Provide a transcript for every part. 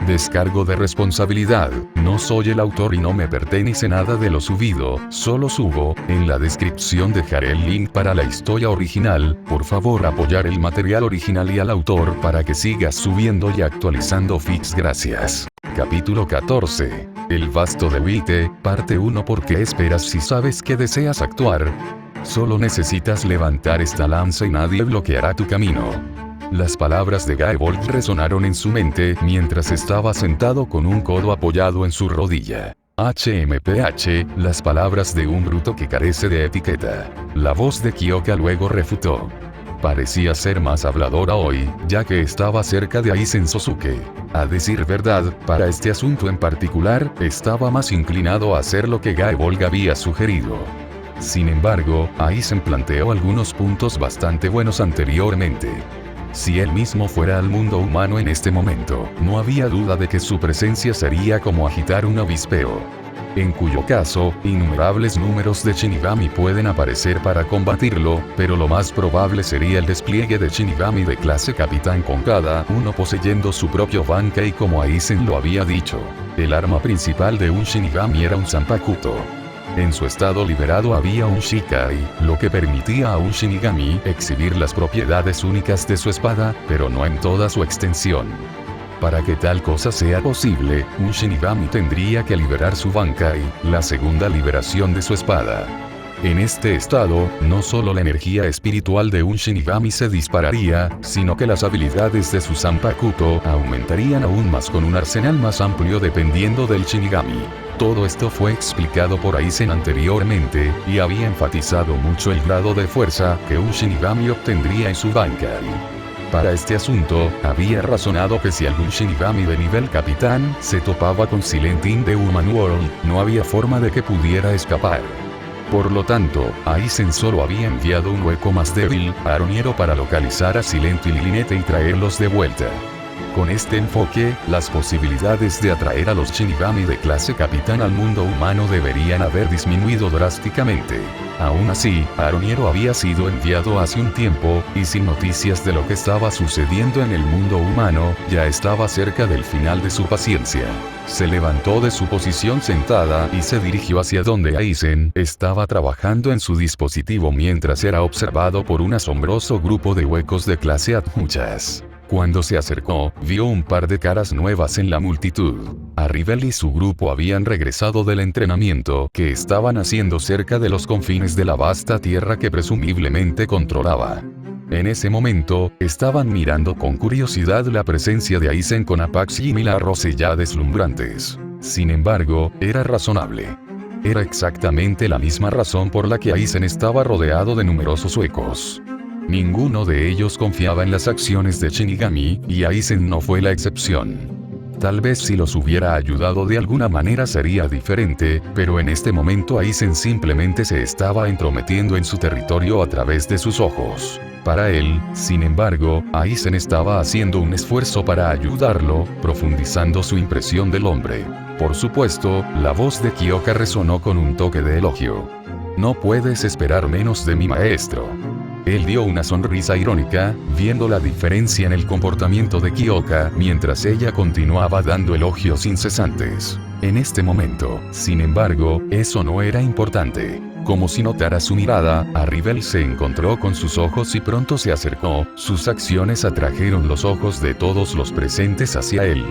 Descargo de responsabilidad. No soy el autor y no me pertenece nada de lo subido, solo subo. En la descripción dejaré el link para la historia original. Por favor apoyar el material original y al autor para que sigas subiendo y actualizando fics. Gracias. Capítulo 14. El vasto de Wite, parte 1. ¿Por qué esperas si sabes que deseas actuar? Solo necesitas levantar esta lanza y nadie bloqueará tu camino. Las palabras de Gaevold resonaron en su mente mientras estaba sentado con un codo apoyado en su rodilla. HMPH, las palabras de un bruto que carece de etiqueta. La voz de Kyoka luego refutó. Parecía ser más habladora hoy, ya que estaba cerca de Aizen Sosuke. A decir verdad, para este asunto en particular, estaba más inclinado a hacer lo que Gaevold había sugerido. Sin embargo, Aizen planteó algunos puntos bastante buenos anteriormente. Si él mismo fuera al mundo humano en este momento, no había duda de que su presencia sería como agitar un avispero. En cuyo caso, innumerables números de Shinigami pueden aparecer para combatirlo, pero lo más probable sería el despliegue de Shinigami de clase capitán con cada uno poseyendo su propio Bankai como Aizen lo había dicho. El arma principal de un Shinigami era un Zanpakuto. En su estado liberado había un Shikai, lo que permitía a un Shinigami exhibir las propiedades únicas de su espada, pero no en toda su extensión. Para que tal cosa sea posible, un Shinigami tendría que liberar su Bankai, la segunda liberación de su espada. En este estado, no solo la energía espiritual de un Shinigami se dispararía, sino que las habilidades de su Zanpakuto aumentarían aún más con un arsenal más amplio dependiendo del Shinigami. Todo esto fue explicado por Aizen anteriormente, y había enfatizado mucho el grado de fuerza que un Shinigami obtendría en su Bankai. Para este asunto, había razonado que si algún Shinigami de nivel capitán se topaba con Silent in the Human World, no había forma de que pudiera escapar. Por lo tanto, Aizen solo había enviado un hueco más débil, Aroniero, para localizar a Silent y Lilinete y traerlos de vuelta. Con este enfoque, las posibilidades de atraer a los Shinigami de clase capitán al mundo humano deberían haber disminuido drásticamente. Aún así, Aroniero había sido enviado hace un tiempo, y sin noticias de lo que estaba sucediendo en el mundo humano, ya estaba cerca del final de su paciencia. Se levantó de su posición sentada y se dirigió hacia donde Aizen estaba trabajando en su dispositivo mientras era observado por un asombroso grupo de huecos de clase admuchas. Cuando se acercó, vio un par de caras nuevas en la multitud. Arrivel y su grupo habían regresado del entrenamiento que estaban haciendo cerca de los confines de la vasta tierra que presumiblemente controlaba. En ese momento, estaban mirando con curiosidad la presencia de Aizen con Apache y milagros ya deslumbrantes. Sin embargo, era razonable. Era exactamente la misma razón por la que Aizen estaba rodeado de numerosos huecos. Ninguno de ellos confiaba en las acciones de Shinigami, y Aizen no fue la excepción. Tal vez si los hubiera ayudado de alguna manera sería diferente, pero en este momento Aizen simplemente se estaba entrometiendo en su territorio a través de sus ojos. Para él, sin embargo, Aizen estaba haciendo un esfuerzo para ayudarlo, profundizando su impresión del hombre. Por supuesto, la voz de Kyoka resonó con un toque de elogio. No puedes esperar menos de mi maestro. Él dio una sonrisa irónica, viendo la diferencia en el comportamiento de Kyoka mientras ella continuaba dando elogios incesantes. En este momento, sin embargo, eso no era importante. Como si notara su mirada, Arrivel se encontró con sus ojos y pronto se acercó. Sus acciones atrajeron los ojos de todos los presentes hacia él.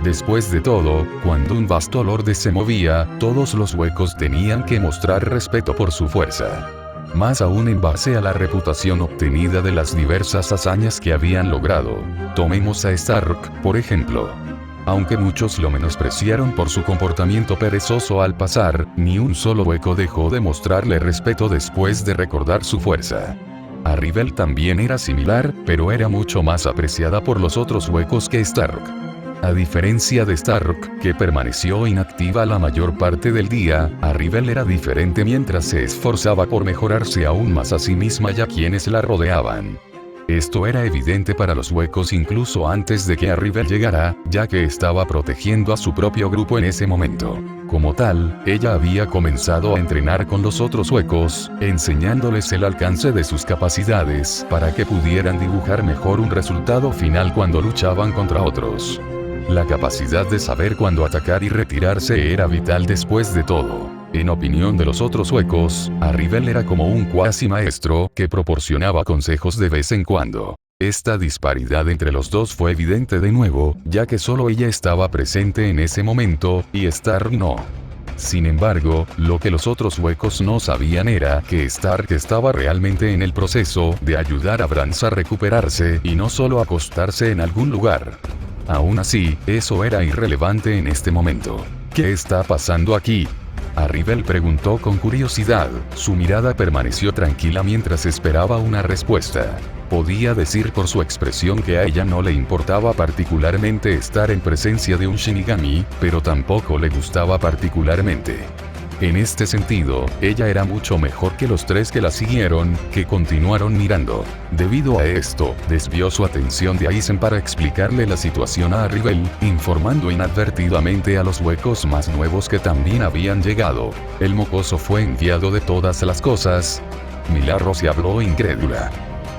Después de todo, cuando un vasto lorde se movía, todos los huecos tenían que mostrar respeto por su fuerza. Más aún en base a la reputación obtenida de las diversas hazañas que habían logrado. Tomemos a Stark, por ejemplo. Aunque muchos lo menospreciaron por su comportamiento perezoso al pasar, ni un solo hueco dejó de mostrarle respeto después de recordar su fuerza. Arrivel también era similar, pero era mucho más apreciada por los otros huecos que Stark. A diferencia de Stark, que permaneció inactiva la mayor parte del día, Arrivel era diferente mientras se esforzaba por mejorarse aún más a sí misma y a quienes la rodeaban. Esto era evidente para los huecos incluso antes de que Arrivel llegara, ya que estaba protegiendo a su propio grupo en ese momento. Como tal, ella había comenzado a entrenar con los otros huecos, enseñándoles el alcance de sus capacidades para que pudieran dibujar mejor un resultado final cuando luchaban contra otros. La capacidad de saber cuándo atacar y retirarse era vital después de todo. En opinión de los otros suecos, Arribel era como un cuasi maestro que proporcionaba consejos de vez en cuando. Esta disparidad entre los dos fue evidente de nuevo, ya que solo ella estaba presente en ese momento, y Stark no. Sin embargo, lo que los otros suecos no sabían era que Stark estaba realmente en el proceso de ayudar a Brands a recuperarse y no solo acostarse en algún lugar. Aún así, eso era irrelevante en este momento. ¿Qué está pasando aquí? Arribel preguntó con curiosidad. Su mirada permaneció tranquila mientras esperaba una respuesta. Podía decir por su expresión que a ella no le importaba particularmente estar en presencia de un Shinigami, pero tampoco le gustaba particularmente. En este sentido, ella era mucho mejor que los tres que la siguieron, que continuaron mirando. Debido a esto, desvió su atención de Aizen para explicarle la situación a Arribel, informando inadvertidamente a los huecos más nuevos que también habían llegado. El mocoso fue enviado de todas las cosas. Milagro se habló incrédula.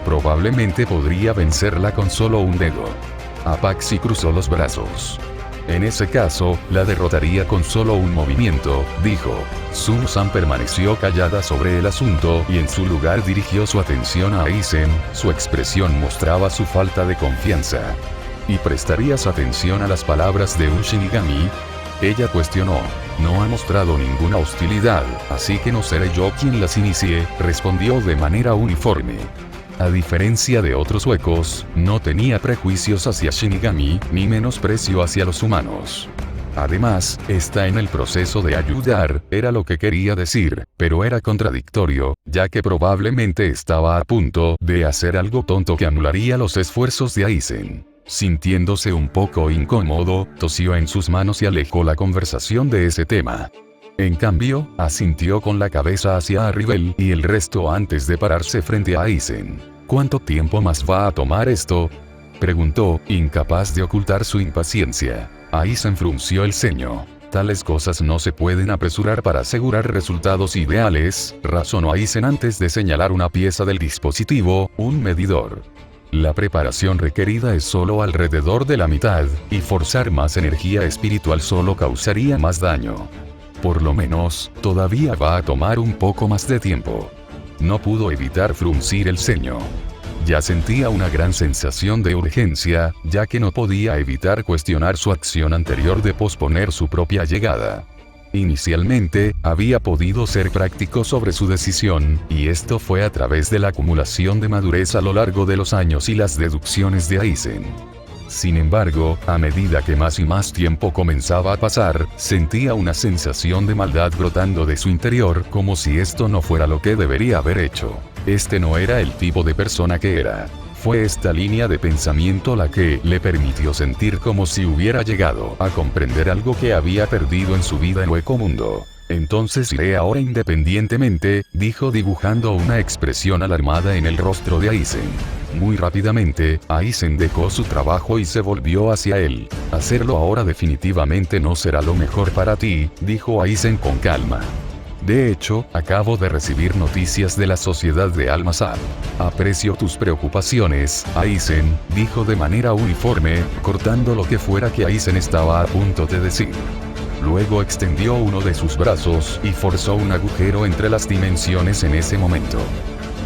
Probablemente podría vencerla con solo un dedo. Apaxi cruzó los brazos. En ese caso, la derrotaría con solo un movimiento, dijo. Sun-san permaneció callada sobre el asunto y en su lugar dirigió su atención a Aizen. Su expresión mostraba su falta de confianza. ¿Y prestarías atención a las palabras de un Shinigami? Ella cuestionó. No ha mostrado ninguna hostilidad, así que no seré yo quien las inicie, respondió de manera uniforme. A diferencia de otros suecos, no tenía prejuicios hacia Shinigami, ni menosprecio hacia los humanos. Además, está en el proceso de ayudar, era lo que quería decir, pero era contradictorio, ya que probablemente estaba a punto de hacer algo tonto que anularía los esfuerzos de Aizen. Sintiéndose un poco incómodo, tosió en sus manos y alejó la conversación de ese tema. En cambio, asintió con la cabeza hacia Arribel y el resto antes de pararse frente a Aizen. ¿Cuánto tiempo más va a tomar esto?, preguntó, incapaz de ocultar su impaciencia. Aizen frunció el ceño. Tales cosas no se pueden apresurar para asegurar resultados ideales, razonó Aizen antes de señalar una pieza del dispositivo, un medidor. La preparación requerida es solo alrededor de la mitad, y forzar más energía espiritual solo causaría más daño. Por lo menos, todavía va a tomar un poco más de tiempo. No pudo evitar fruncir el ceño. Ya sentía una gran sensación de urgencia, ya que no podía evitar cuestionar su acción anterior de posponer su propia llegada. Inicialmente, había podido ser práctico sobre su decisión, y esto fue a través de la acumulación de madurez a lo largo de los años y las deducciones de Aizen. Sin embargo, a medida que más y más tiempo comenzaba a pasar, sentía una sensación de maldad brotando de su interior, como si esto no fuera lo que debería haber hecho. Este no era el tipo de persona que era. Fue esta línea de pensamiento la que le permitió sentir como si hubiera llegado a comprender algo que había perdido en su vida en Hueco Mundo. Entonces iré ahora independientemente, dijo dibujando una expresión alarmada en el rostro de Aizen. Muy rápidamente, Aizen dejó su trabajo y se volvió hacia él. Hacerlo ahora definitivamente no será lo mejor para ti, dijo Aizen con calma. De hecho, acabo de recibir noticias de la Sociedad de Almazar. Aprecio tus preocupaciones, Aizen, dijo de manera uniforme, cortando lo que fuera que Aizen estaba a punto de decir. Luego extendió uno de sus brazos y forzó un agujero entre las dimensiones en ese momento.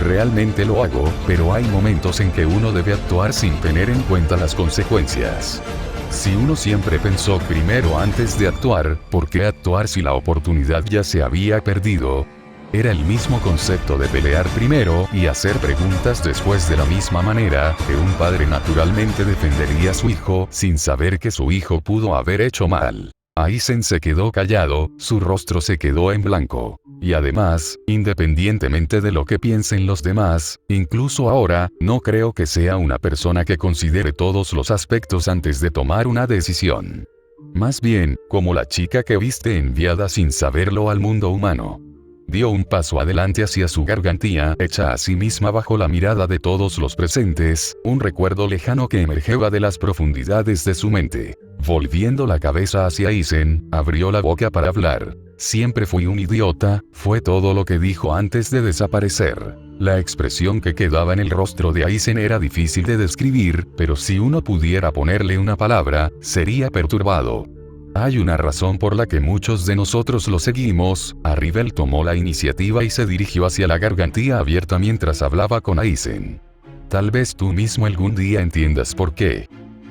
Realmente lo hago, pero hay momentos en que uno debe actuar sin tener en cuenta las consecuencias. Si uno siempre pensó primero antes de actuar, ¿por qué actuar si la oportunidad ya se había perdido? Era el mismo concepto de pelear primero y hacer preguntas después, de la misma manera que un padre naturalmente defendería a su hijo sin saber que su hijo pudo haber hecho mal. Aizen se quedó callado, su rostro se quedó en blanco. Y además, independientemente de lo que piensen los demás, incluso ahora, no creo que sea una persona que considere todos los aspectos antes de tomar una decisión. Más bien, como la chica que viste enviada sin saberlo al mundo humano. Dio un paso adelante hacia su gargantilla, hecha a sí misma bajo la mirada de todos los presentes, un recuerdo lejano que emergía de las profundidades de su mente. Volviendo la cabeza hacia Aizen, abrió la boca para hablar. Siempre fui un idiota, fue todo lo que dijo antes de desaparecer. La expresión que quedaba en el rostro de Aizen era difícil de describir, pero si uno pudiera ponerle una palabra, sería perturbado. Hay una razón por la que muchos de nosotros lo seguimos. Arribel tomó la iniciativa y se dirigió hacia la gargantilla abierta mientras hablaba con Aizen. Tal vez tú mismo algún día entiendas por qué.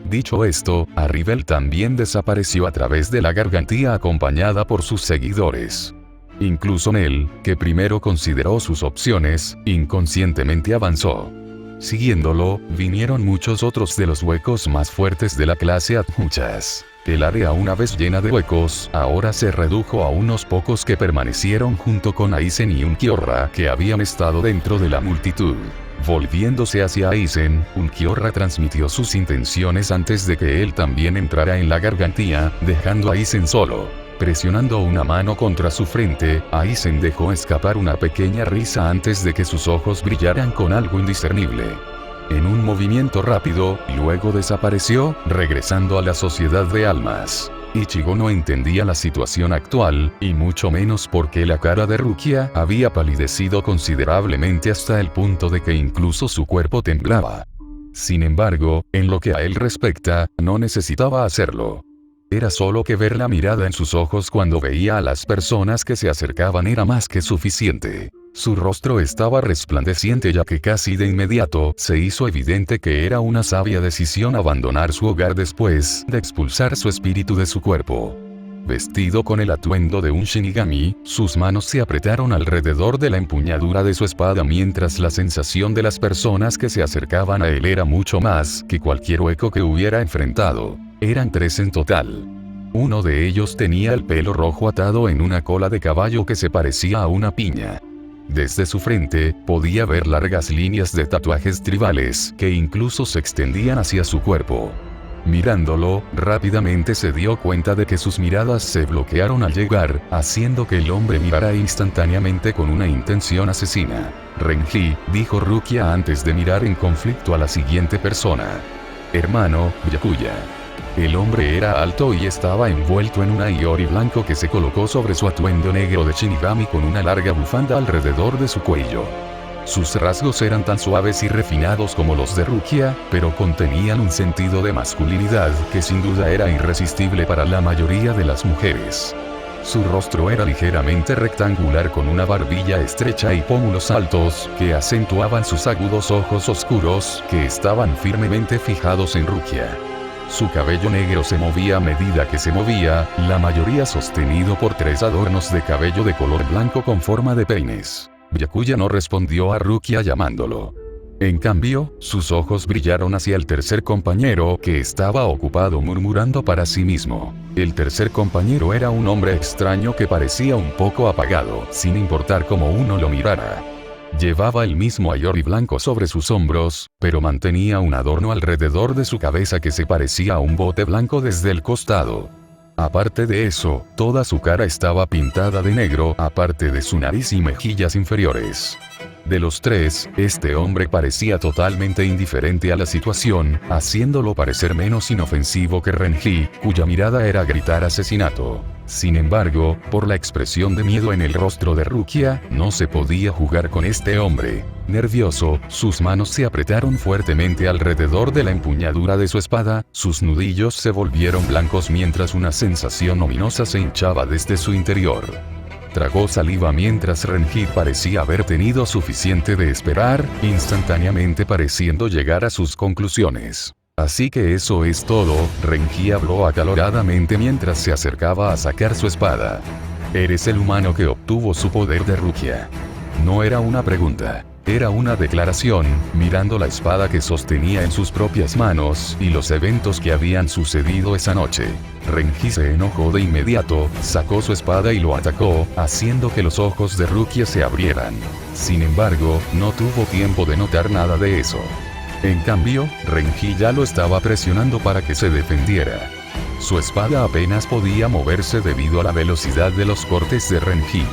Dicho esto, Arribel también desapareció a través de la gargantilla acompañada por sus seguidores. Incluso Nel, que primero consideró sus opciones, inconscientemente avanzó. Siguiéndolo, vinieron muchos otros de los huecos más fuertes de la clase Admuchas. El área, una vez llena de huecos, ahora se redujo a unos pocos que permanecieron junto con Aizen y Ulquiorra, que habían estado dentro de la multitud. Volviéndose hacia Aizen, Ulquiorra transmitió sus intenciones antes de que él también entrara en la gargantilla, dejando a Aizen solo. Presionando una mano contra su frente, Aizen dejó escapar una pequeña risa antes de que sus ojos brillaran con algo indiscernible. En un movimiento rápido, luego desapareció, regresando a la sociedad de almas. Ichigo no entendía la situación actual, y mucho menos porque la cara de Rukia había palidecido considerablemente hasta el punto de que incluso su cuerpo temblaba. Sin embargo, en lo que a él respecta, no necesitaba hacerlo. Era solo que ver la mirada en sus ojos cuando veía a las personas que se acercaban era más que suficiente. Su rostro estaba resplandeciente ya que casi de inmediato se hizo evidente que era una sabia decisión abandonar su hogar después de expulsar su espíritu de su cuerpo. Vestido con el atuendo de un Shinigami, sus manos se apretaron alrededor de la empuñadura de su espada mientras la sensación de las personas que se acercaban a él era mucho más que cualquier hueco que hubiera enfrentado. Eran 3 en total. Uno de ellos tenía el pelo rojo atado en una cola de caballo que se parecía a una piña. Desde su frente, podía ver largas líneas de tatuajes tribales que incluso se extendían hacia su cuerpo. Mirándolo, rápidamente se dio cuenta de que sus miradas se bloquearon al llegar, haciendo que el hombre mirara instantáneamente con una intención asesina. Renji, dijo Rukia antes de mirar en conflicto a la siguiente persona. Hermano, Byakuya. El hombre era alto y estaba envuelto en un aiori blanco que se colocó sobre su atuendo negro de Shinigami con una larga bufanda alrededor de su cuello. Sus rasgos eran tan suaves y refinados como los de Rukia, pero contenían un sentido de masculinidad que sin duda era irresistible para la mayoría de las mujeres. Su rostro era ligeramente rectangular con una barbilla estrecha y pómulos altos que acentuaban sus agudos ojos oscuros que estaban firmemente fijados en Rukia. Su cabello negro se movía a medida que se movía, la mayoría sostenido por 3 adornos de cabello de color blanco con forma de peines. Byakuya no respondió a Rukia llamándolo. En cambio, sus ojos brillaron hacia el tercer compañero que estaba ocupado murmurando para sí mismo. El tercer compañero era un hombre extraño que parecía un poco apagado, sin importar cómo uno lo mirara. Llevaba el mismo aiori blanco sobre sus hombros, pero mantenía un adorno alrededor de su cabeza que se parecía a un bote blanco desde el costado. Aparte de eso, toda su cara estaba pintada de negro, aparte de su nariz y mejillas inferiores. De los 3, este hombre parecía totalmente indiferente a la situación, haciéndolo parecer menos inofensivo que Renji, cuya mirada era gritar asesinato. Sin embargo, por la expresión de miedo en el rostro de Rukia, no se podía jugar con este hombre. Nervioso, sus manos se apretaron fuertemente alrededor de la empuñadura de su espada, sus nudillos se volvieron blancos mientras una sensación ominosa se hinchaba desde su interior. Tragó saliva mientras Renji parecía haber tenido suficiente de esperar, instantáneamente pareciendo llegar a sus conclusiones. Así que eso es todo, Renji habló acaloradamente mientras se acercaba a sacar su espada. Eres el humano que obtuvo su poder de Rukia. No era una pregunta. Era una declaración, mirando la espada que sostenía en sus propias manos y los eventos que habían sucedido esa noche. Renji se enojó de inmediato, sacó su espada y lo atacó, haciendo que los ojos de Rukia se abrieran. Sin embargo, no tuvo tiempo de notar nada de eso. En cambio, Renji ya lo estaba presionando para que se defendiera. Su espada apenas podía moverse debido a la velocidad de los cortes de Renji.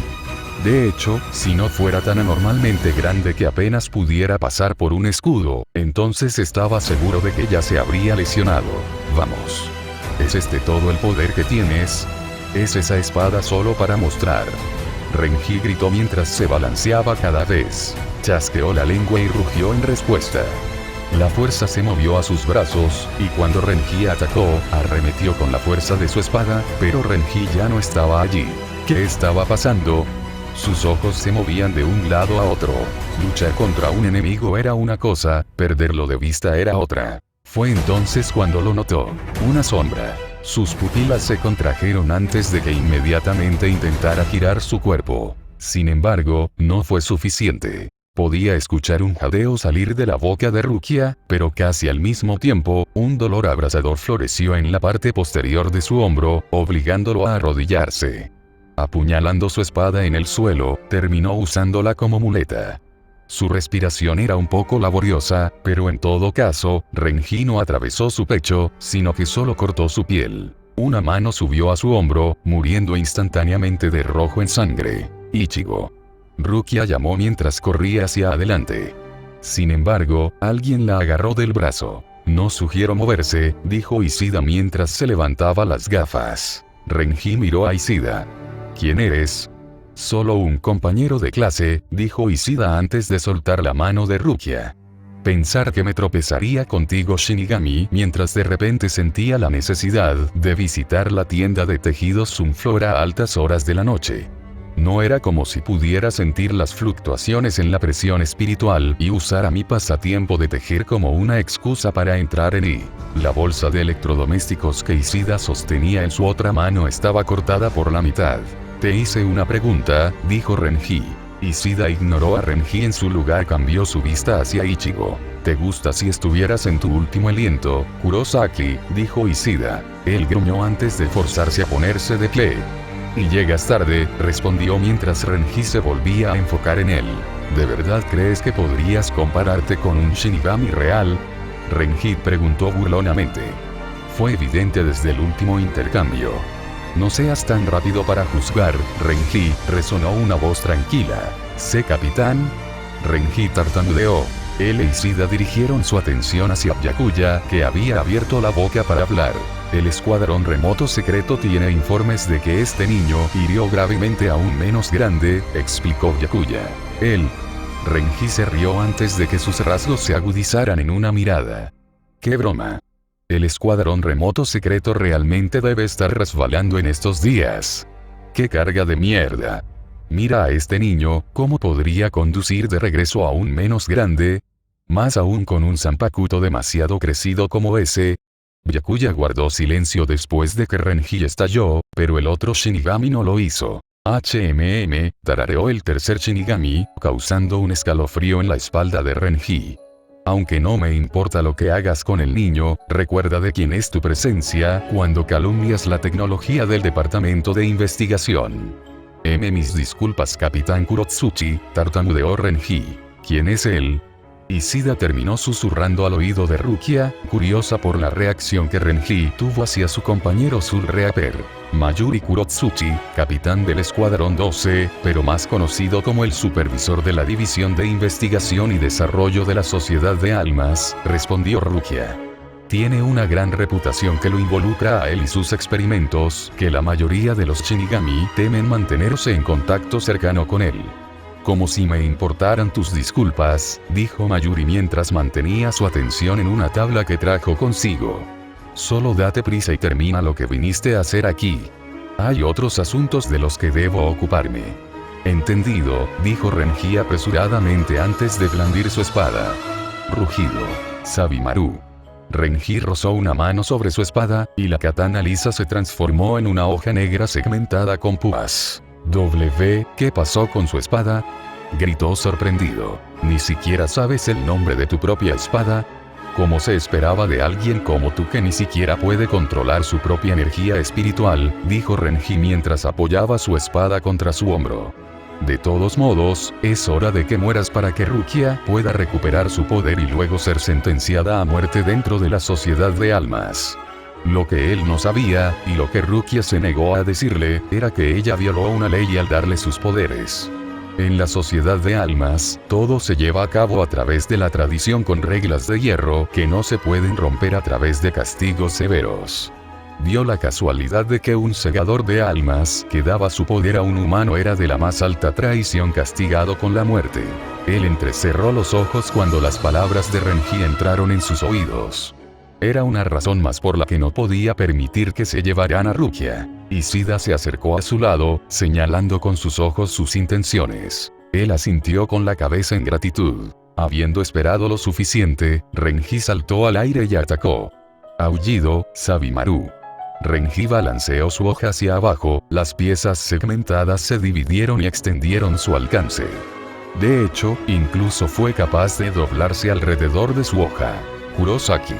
De hecho, si no fuera tan anormalmente grande que apenas pudiera pasar por un escudo, entonces estaba seguro de que ya se habría lesionado. Vamos. ¿Es este todo el poder que tienes? ¿Es esa espada solo para mostrar? Renji gritó mientras se balanceaba cada vez. Chasqueó la lengua y rugió en respuesta. La fuerza se movió a sus brazos, y cuando Renji atacó, arremetió con la fuerza de su espada, pero Renji ya no estaba allí. ¿Qué estaba pasando? Sus ojos se movían de un lado a otro. Luchar contra un enemigo era una cosa, perderlo de vista era otra. Fue entonces cuando lo notó. Una sombra. Sus pupilas se contrajeron antes de que inmediatamente intentara girar su cuerpo. Sin embargo, no fue suficiente. Podía escuchar un jadeo salir de la boca de Rukia, pero casi al mismo tiempo, un dolor abrasador floreció en la parte posterior de su hombro, obligándolo a arrodillarse. Apuñalando su espada en el suelo, terminó usándola como muleta. Su respiración era un poco laboriosa, pero en todo caso, Renji no atravesó su pecho, sino que solo cortó su piel. Una mano subió a su hombro, muriendo instantáneamente de rojo en sangre. Ichigo. Rukia llamó mientras corría hacia adelante. Sin embargo, alguien la agarró del brazo. No sugiero moverse, dijo Ishida mientras se levantaba las gafas. Renji miró a Ishida. ¿Quién eres? Solo un compañero de clase, dijo Ishida antes de soltar la mano de Rukia. Pensar que me tropezaría contigo, Shinigami, mientras de repente sentía la necesidad de visitar la tienda de tejidos Sunflora a altas horas de la noche. No era como si pudiera sentir las fluctuaciones en la presión espiritual y usara mi pasatiempo de tejer como una excusa para entrar en I. La bolsa de electrodomésticos que Ishida sostenía en su otra mano estaba cortada por la mitad. Te hice una pregunta, dijo Renji. Ishida ignoró a Renji. En su lugar cambió su vista hacia Ichigo. ¿Te gusta si estuvieras en tu último aliento, Kurosaki?, dijo Ishida. Él gruñó antes de forzarse a ponerse de pie. Y llegas tarde, respondió mientras Renji se volvía a enfocar en él. ¿De verdad crees que podrías compararte con un Shinigami real? Renji preguntó burlonamente. Fue evidente desde el último intercambio. No seas tan rápido para juzgar, Renji, resonó una voz tranquila. ¿Sé, capitán? Renji tartamudeó. Él e Ishida dirigieron su atención hacia Byakuya, que había abierto la boca para hablar. El escuadrón remoto secreto tiene informes de que este niño hirió gravemente a un menos grande, explicó Byakuya. Renji se rió antes de que sus rasgos se agudizaran en una mirada. ¡Qué broma! El escuadrón remoto secreto realmente debe estar resbalando en estos días. ¡Qué carga de mierda! Mira a este niño, ¿cómo podría conducir de regreso a un menos grande? Más aún con un Zanpakuto demasiado crecido como ese. Byakuya guardó silencio después de que Renji estalló, pero el otro Shinigami no lo hizo. Tarareó el tercer Shinigami, causando un escalofrío en la espalda de Renji. Aunque no me importa lo que hagas con el niño, recuerda de quién es tu presencia cuando calumnias la tecnología del departamento de investigación. Mis disculpas, capitán Kurotsuchi, tartamudeó Renji. ¿Quién es él? Ishida terminó susurrando al oído de Rukia, curiosa por la reacción que Renji tuvo hacia su compañero Soul Reaper. Mayuri Kurotsuchi, capitán del Escuadrón 12, pero más conocido como el supervisor de la División de Investigación y Desarrollo de la Sociedad de Almas, respondió Rukia. Tiene una gran reputación que lo involucra a él y sus experimentos, que la mayoría de los Shinigami temen mantenerse en contacto cercano con él. Como si me importaran tus disculpas, dijo Mayuri mientras mantenía su atención en una tabla que trajo consigo. Solo date prisa y termina lo que viniste a hacer aquí. Hay otros asuntos de los que debo ocuparme. Entendido, dijo Renji apresuradamente antes de blandir su espada. Rugido. Sabimaru. Renji rozó una mano sobre su espada, y la katana lisa se transformó en una hoja negra segmentada con púas. ¿Qué pasó con su espada? Gritó sorprendido. ¿Ni siquiera sabes el nombre de tu propia espada? Como se esperaba de alguien como tú que ni siquiera puede controlar su propia energía espiritual, dijo Renji mientras apoyaba su espada contra su hombro. De todos modos, es hora de que mueras para que Rukia pueda recuperar su poder y luego ser sentenciada a muerte dentro de la Sociedad de Almas. Lo que él no sabía, y lo que Rukia se negó a decirle, era que ella violó una ley al darle sus poderes. En la Sociedad de Almas, todo se lleva a cabo a través de la tradición con reglas de hierro que no se pueden romper a través de castigos severos. Dio la casualidad de que un segador de almas que daba su poder a un humano era de la más alta traición, castigado con la muerte. Él entrecerró los ojos cuando las palabras de Renji entraron en sus oídos. Era una razón más por la que no podía permitir que se llevaran a Rukia. Ishida se acercó a su lado, señalando con sus ojos sus intenciones. Él asintió con la cabeza en gratitud. Habiendo esperado lo suficiente, Renji saltó al aire y atacó. Aullido, Sabimaru. Renji balanceó su hoja hacia abajo, las piezas segmentadas se dividieron y extendieron su alcance. De hecho, incluso fue capaz de doblarse alrededor de su hoja. Kurosaki.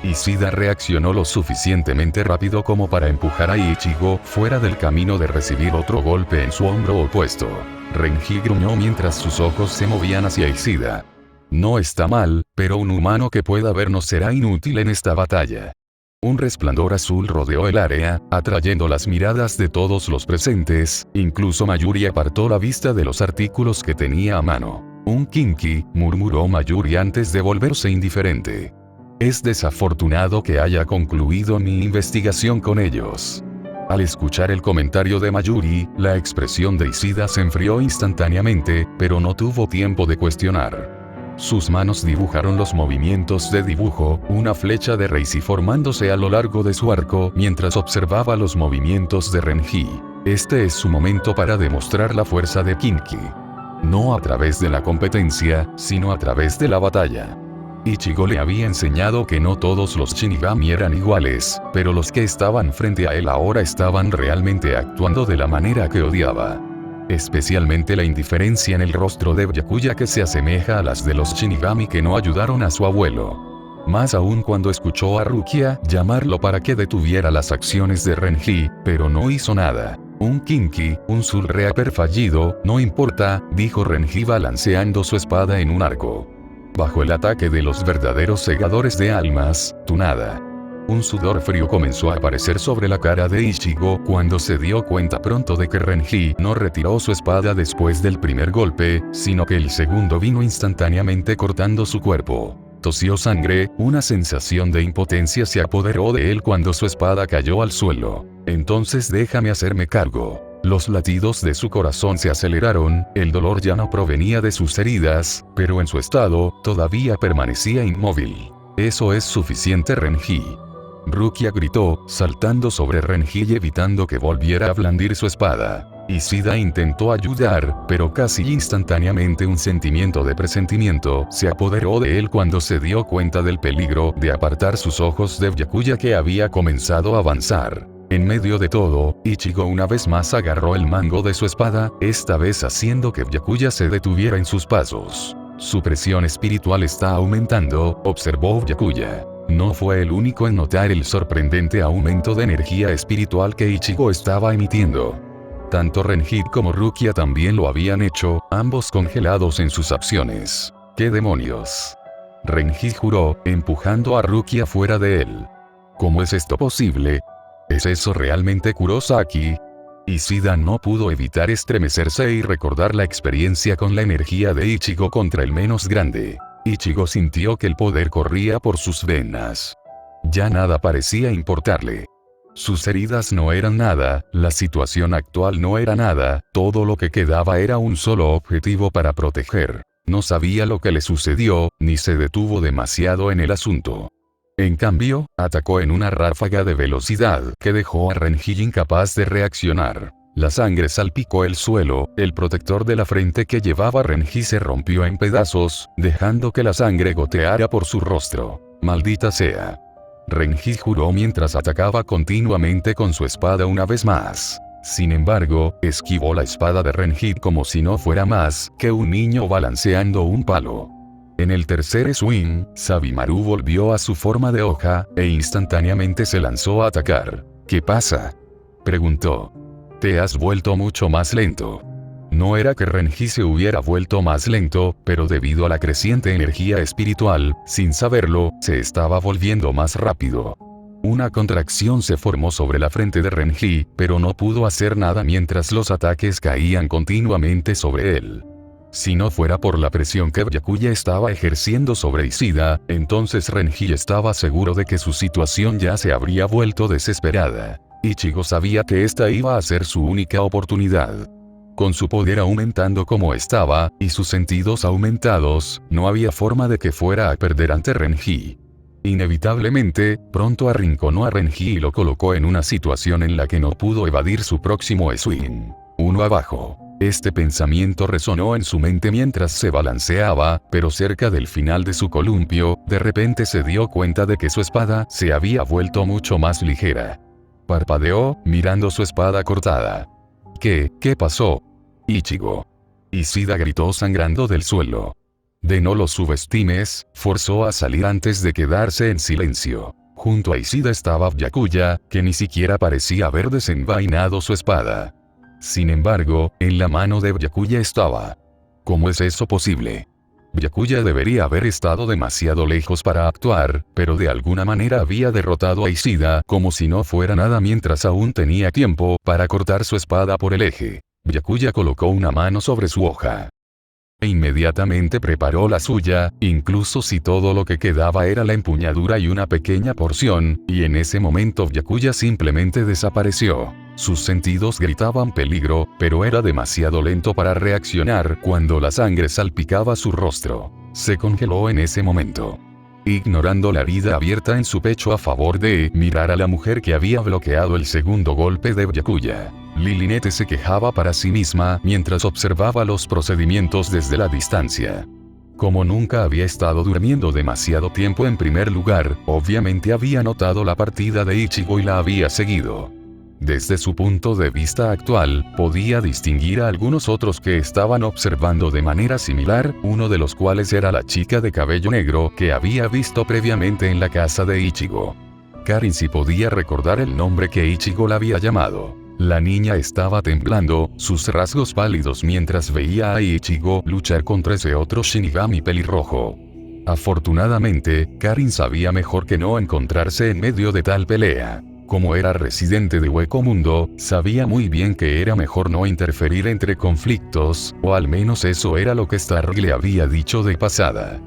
Ishida reaccionó lo suficientemente rápido como para empujar a Ichigo fuera del camino de recibir otro golpe en su hombro opuesto. Renji gruñó mientras sus ojos se movían hacia Ishida. No está mal, pero un humano que pueda vernos será inútil en esta batalla. Un resplandor azul rodeó el área, atrayendo las miradas de todos los presentes, incluso Mayuri apartó la vista de los artículos que tenía a mano. Un kinki, murmuró Mayuri antes de volverse indiferente. Es desafortunado que haya concluido mi investigación con ellos. Al escuchar el comentario de Mayuri, la expresión de Ishida se enfrió instantáneamente, pero no tuvo tiempo de cuestionar. Sus manos dibujaron los movimientos de dibujo, una flecha de Reishi formándose a lo largo de su arco mientras observaba los movimientos de Renji. Este es su momento para demostrar la fuerza de Kinki. No a través de la competencia, sino a través de la batalla. Ichigo le había enseñado que no todos los Shinigami eran iguales, pero los que estaban frente a él ahora estaban realmente actuando de la manera que odiaba. Especialmente la indiferencia en el rostro de Byakuya, que se asemeja a las de los Shinigami que no ayudaron a su abuelo. Más aún cuando escuchó a Rukia llamarlo para que detuviera las acciones de Renji, pero no hizo nada. Un kinki, un Soul Reaper fallido, no importa, dijo Renji balanceando su espada en un arco. Bajo el ataque de los verdaderos segadores de almas, tú nada. Un sudor frío comenzó a aparecer sobre la cara de Ichigo cuando se dio cuenta pronto de que Renji no retiró su espada después del primer golpe, sino que el segundo vino instantáneamente cortando su cuerpo. Tosió sangre, una sensación de impotencia se apoderó de él cuando su espada cayó al suelo. Entonces déjame hacerme cargo. Los latidos de su corazón se aceleraron, el dolor ya no provenía de sus heridas, pero en su estado, todavía permanecía inmóvil. Eso es suficiente, Renji. Rukia gritó, saltando sobre Renji y evitando que volviera a blandir su espada. Ishida intentó ayudar, pero casi instantáneamente un sentimiento de presentimiento se apoderó de él cuando se dio cuenta del peligro de apartar sus ojos de Byakuya, que había comenzado a avanzar. En medio de todo, Ichigo una vez más agarró el mango de su espada, esta vez haciendo que Byakuya se detuviera en sus pasos. Su presión espiritual está aumentando, observó Byakuya. No fue el único en notar el sorprendente aumento de energía espiritual que Ichigo estaba emitiendo. Tanto Renji como Rukia también lo habían hecho, ambos congelados en sus acciones. ¿Qué demonios? Renji juró, empujando a Rukia fuera de él. ¿Cómo es esto posible? ¿Es eso realmente Kurosaki? Ishida no pudo evitar estremecerse y recordar la experiencia con la energía de Ichigo contra el menos grande. Ichigo sintió que el poder corría por sus venas. Ya nada parecía importarle. Sus heridas no eran nada, la situación actual no era nada, todo lo que quedaba era un solo objetivo para proteger. No sabía lo que le sucedió, ni se detuvo demasiado en el asunto. En cambio, atacó en una ráfaga de velocidad que dejó a Renji incapaz de reaccionar. La sangre salpicó el suelo, el protector de la frente que llevaba Renji se rompió en pedazos, dejando que la sangre goteara por su rostro. ¡Maldita sea! Renji juró mientras atacaba continuamente con su espada una vez más. Sin embargo, esquivó la espada de Renji como si no fuera más que un niño balanceando un palo. En el tercer swing, Sabimaru volvió a su forma de hoja, e instantáneamente se lanzó a atacar. ¿Qué pasa?, preguntó. Te has vuelto mucho más lento. No era que Renji se hubiera vuelto más lento, pero debido a la creciente energía espiritual, sin saberlo, se estaba volviendo más rápido. Una contracción se formó sobre la frente de Renji, pero no pudo hacer nada mientras los ataques caían continuamente sobre él. Si no fuera por la presión que Byakuya estaba ejerciendo sobre Ishida, entonces Renji estaba seguro de que su situación ya se habría vuelto desesperada. Ichigo sabía que esta iba a ser su única oportunidad. Con su poder aumentando como estaba, y sus sentidos aumentados, no había forma de que fuera a perder ante Renji. Inevitablemente, pronto arrinconó a Renji y lo colocó en una situación en la que no pudo evadir su próximo swing. Uno abajo. Este pensamiento resonó en su mente mientras se balanceaba, pero cerca del final de su columpio, de repente se dio cuenta de que su espada se había vuelto mucho más ligera. Parpadeó, mirando su espada cortada. ¿Qué pasó? Ichigo. Ishida gritó sangrando del suelo. De no lo subestimes, forzó a salir antes de quedarse en silencio. Junto a Ishida estaba Byakuya, que ni siquiera parecía haber desenvainado su espada. Sin embargo, en la mano de Byakuya estaba. ¿Cómo es eso posible? Byakuya debería haber estado demasiado lejos para actuar, pero de alguna manera había derrotado a Ishida como si no fuera nada mientras aún tenía tiempo para cortar su espada por el eje. Byakuya colocó una mano sobre su hoja. E inmediatamente preparó la suya, incluso si todo lo que quedaba era la empuñadura y una pequeña porción, y en ese momento Byakuya simplemente desapareció. Sus sentidos gritaban peligro, pero era demasiado lento para reaccionar cuando la sangre salpicaba su rostro. Se congeló en ese momento, ignorando la herida abierta en su pecho a favor de mirar a la mujer que había bloqueado el segundo golpe de Byakuya. Lilinette se quejaba para sí misma mientras observaba los procedimientos desde la distancia. Como nunca había estado durmiendo demasiado tiempo en primer lugar, obviamente había notado la partida de Ichigo y la había seguido. Desde su punto de vista actual, podía distinguir a algunos otros que estaban observando de manera similar, uno de los cuales era la chica de cabello negro que había visto previamente en la casa de Ichigo. Karin sí podía recordar el nombre que Ichigo la había llamado. La niña estaba temblando, sus rasgos pálidos mientras veía a Ichigo luchar contra ese otro Shinigami pelirrojo. Afortunadamente, Karin sabía mejor que no encontrarse en medio de tal pelea. Como era residente de Hueco Mundo, sabía muy bien que era mejor no interferir entre conflictos, o al menos eso era lo que Stark le había dicho de pasada.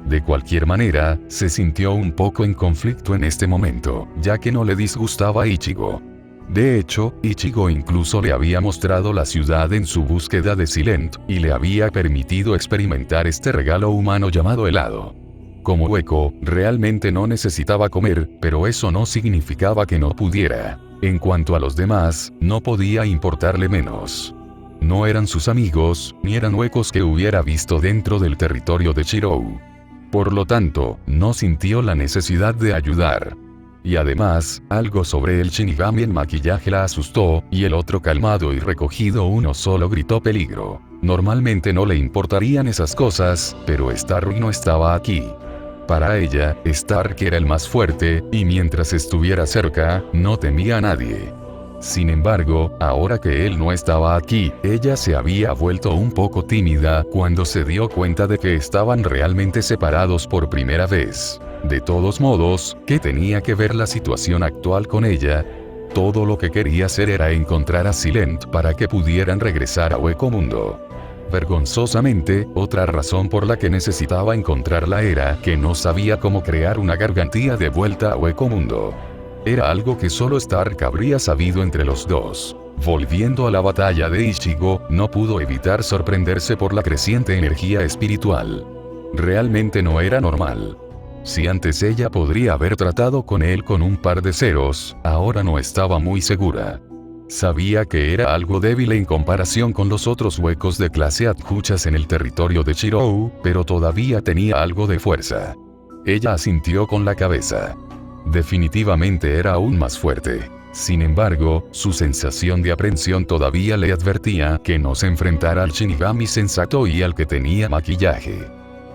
De cualquier manera, se sintió un poco en conflicto en este momento, ya que no le disgustaba a Ichigo. De hecho, Ichigo incluso le había mostrado la ciudad en su búsqueda de Silent, y le había permitido experimentar este regalo humano llamado helado. Como Hueco, realmente no necesitaba comer, pero eso no significaba que no pudiera. En cuanto a los demás, no podía importarle menos. No eran sus amigos, ni eran huecos que hubiera visto dentro del territorio de Shirou. Por lo tanto, no sintió la necesidad de ayudar. Y además, algo sobre el Shinigami en maquillaje la asustó, y el otro calmado y recogido uno solo gritó peligro. Normalmente no le importarían esas cosas, pero Stark no estaba aquí. Para ella, Stark era el más fuerte, y mientras estuviera cerca, no temía a nadie. Sin embargo, ahora que él no estaba aquí, ella se había vuelto un poco tímida cuando se dio cuenta de que estaban realmente separados por primera vez. De todos modos, ¿qué tenía que ver la situación actual con ella? Todo lo que quería hacer era encontrar a Silent para que pudieran regresar a Hueco Mundo. Vergonzosamente, otra razón por la que necesitaba encontrarla era que no sabía cómo crear una gargantía de vuelta a Hueco Mundo. Era algo que solo Stark habría sabido entre los dos. Volviendo a la batalla de Ichigo, no pudo evitar sorprenderse por la creciente energía espiritual. Realmente no era normal. Si antes ella podría haber tratado con él con un par de ceros, ahora no estaba muy segura. Sabía que era algo débil en comparación con los otros huecos de clase adjuchas en el territorio de Shirou, pero todavía tenía algo de fuerza. Ella asintió con la cabeza. Definitivamente era aún más fuerte. Sin embargo, su sensación de aprensión todavía le advertía que no se enfrentara al Shinigami sensato y al que tenía maquillaje.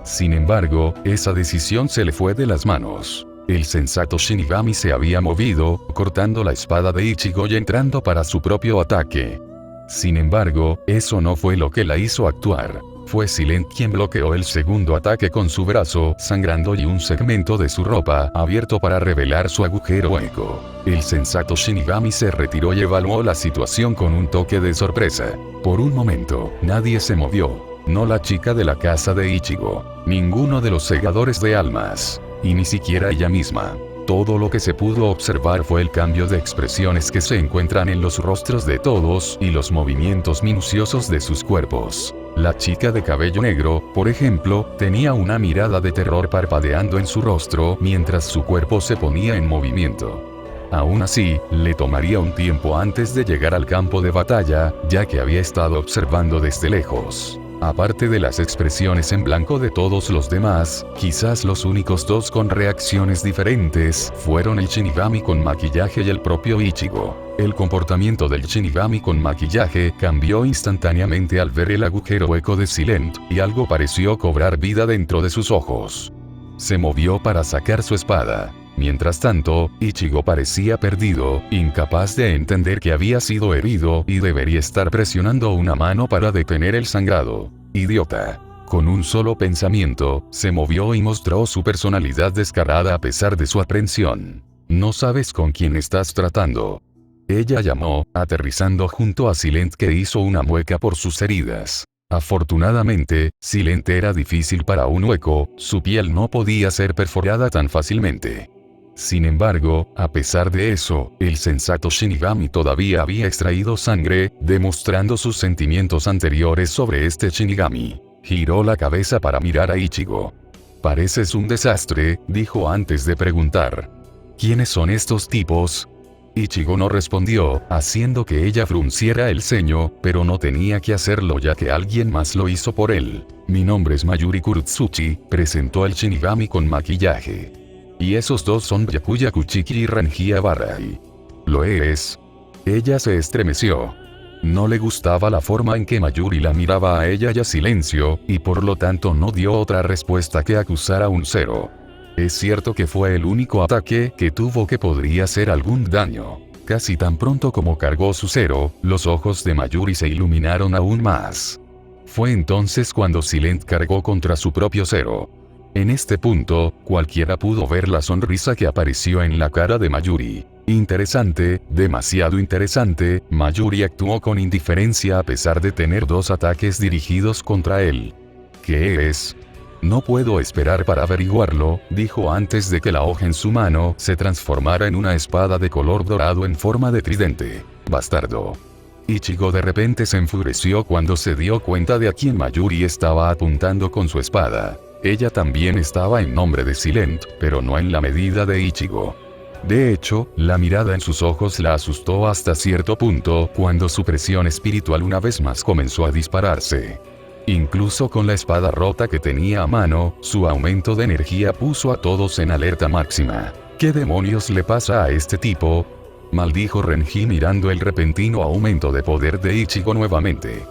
Sin embargo, esa decisión se le fue de las manos. El sensato Shinigami se había movido, cortando la espada de Ichigo y entrando para su propio ataque. Sin embargo, eso no fue lo que la hizo actuar. Fue Silent quien bloqueó el segundo ataque con su brazo sangrando y un segmento de su ropa abierto para revelar su agujero hueco. El sensato Shinigami se retiró y evaluó la situación con un toque de sorpresa. Por un momento, nadie se movió. No la chica de la casa de Ichigo. Ninguno de los segadores de almas. Y ni siquiera ella misma. Todo lo que se pudo observar fue el cambio de expresiones que se encuentran en los rostros de todos y los movimientos minuciosos de sus cuerpos. La chica de cabello negro, por ejemplo, tenía una mirada de terror parpadeando en su rostro mientras su cuerpo se ponía en movimiento. Aún así, le tomaría un tiempo antes de llegar al campo de batalla, ya que había estado observando desde lejos. Aparte de las expresiones en blanco de todos los demás, quizás los únicos dos con reacciones diferentes fueron el Shinigami con maquillaje y el propio Ichigo. El comportamiento del Shinigami con maquillaje cambió instantáneamente al ver el agujero hueco de Silent, y algo pareció cobrar vida dentro de sus ojos. Se movió para sacar su espada. Mientras tanto, Ichigo parecía perdido, incapaz de entender que había sido herido y debería estar presionando una mano para detener el sangrado. Idiota. Con un solo pensamiento, se movió y mostró su personalidad descarada a pesar de su aprensión. No sabes con quién estás tratando. Ella llamó, aterrizando junto a Silent, que hizo una mueca por sus heridas. Afortunadamente, Silent era difícil para un hueco, su piel no podía ser perforada tan fácilmente. Sin embargo, a pesar de eso, el sensato Shinigami todavía había extraído sangre, demostrando sus sentimientos anteriores sobre este Shinigami. Giró la cabeza para mirar a Ichigo. «Pareces un desastre», dijo antes de preguntar. «¿Quiénes son estos tipos?» Ichigo no respondió, haciendo que ella frunciera el ceño, pero no tenía que hacerlo ya que alguien más lo hizo por él. «Mi nombre es Mayuri Kurotsuchi», presentó el Shinigami con maquillaje. «Y esos dos son Byakuya Kuchiki y Renji Abarai». «¿Lo eres?» Ella se estremeció. No le gustaba la forma en que Mayuri la miraba a ella y a Silencio, y por lo tanto no dio otra respuesta que acusar a un cero. Es cierto que fue el único ataque que tuvo que podría hacer algún daño. Casi tan pronto como cargó su cero, los ojos de Mayuri se iluminaron aún más. Fue entonces cuando Silent cargó contra su propio cero. En este punto, cualquiera pudo ver la sonrisa que apareció en la cara de Mayuri. Interesante, demasiado interesante, Mayuri actuó con indiferencia a pesar de tener dos ataques dirigidos contra él. ¿Qué es? «No puedo esperar para averiguarlo», dijo antes de que la hoja en su mano se transformara en una espada de color dorado en forma de tridente. «Bastardo». Ichigo de repente se enfureció cuando se dio cuenta de a quién Mayuri estaba apuntando con su espada. Ella también estaba en nombre de Silent, pero no en la medida de Ichigo. De hecho, la mirada en sus ojos la asustó hasta cierto punto cuando su presión espiritual una vez más comenzó a dispararse. Incluso con la espada rota que tenía a mano, su aumento de energía puso a todos en alerta máxima. «¿Qué demonios le pasa a este tipo?», maldijo Renji mirando el repentino aumento de poder de Ichigo nuevamente.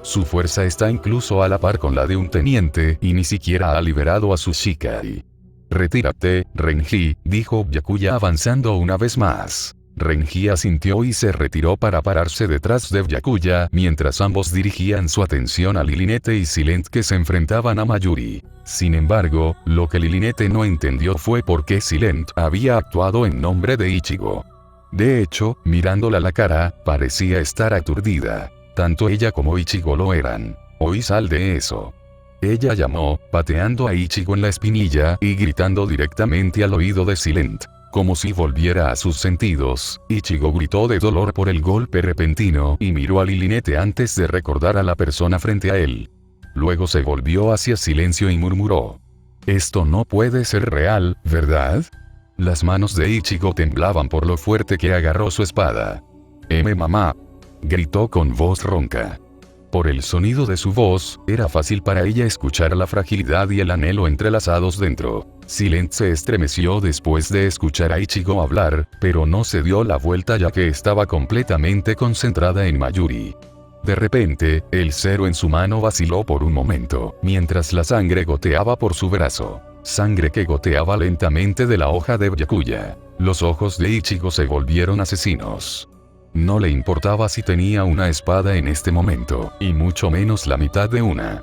Su fuerza está incluso a la par con la de un teniente y ni siquiera ha liberado a su Shikai. «Retírate, Renji», dijo Byakuya avanzando una vez más. Renji asintió y se retiró para pararse detrás de Byakuya mientras ambos dirigían su atención a Lilinete y Silent que se enfrentaban a Mayuri. Sin embargo, lo que Lilinete no entendió fue por qué Silent había actuado en nombre de Ichigo. De hecho, mirándola a la cara, parecía estar aturdida. Tanto ella como Ichigo lo eran. «Hoy sal de eso». Ella llamó, pateando a Ichigo en la espinilla y gritando directamente al oído de Silent. Como si volviera a sus sentidos, Ichigo gritó de dolor por el golpe repentino y miró a Lilinete antes de recordar a la persona frente a él. Luego se volvió hacia Silencio y murmuró. «Esto no puede ser real, ¿verdad?». Las manos de Ichigo temblaban por lo fuerte que agarró su espada. «Mamá», gritó con voz ronca. Por el sonido de su voz, era fácil para ella escuchar la fragilidad y el anhelo entrelazados dentro. Silent se estremeció después de escuchar a Ichigo hablar, pero no se dio la vuelta ya que estaba completamente concentrada en Mayuri. De repente, el cero en su mano vaciló por un momento, mientras la sangre goteaba por su brazo. Sangre que goteaba lentamente de la hoja de Byakuya. Los ojos de Ichigo se volvieron asesinos. No le importaba si tenía una espada en este momento, y mucho menos la mitad de una.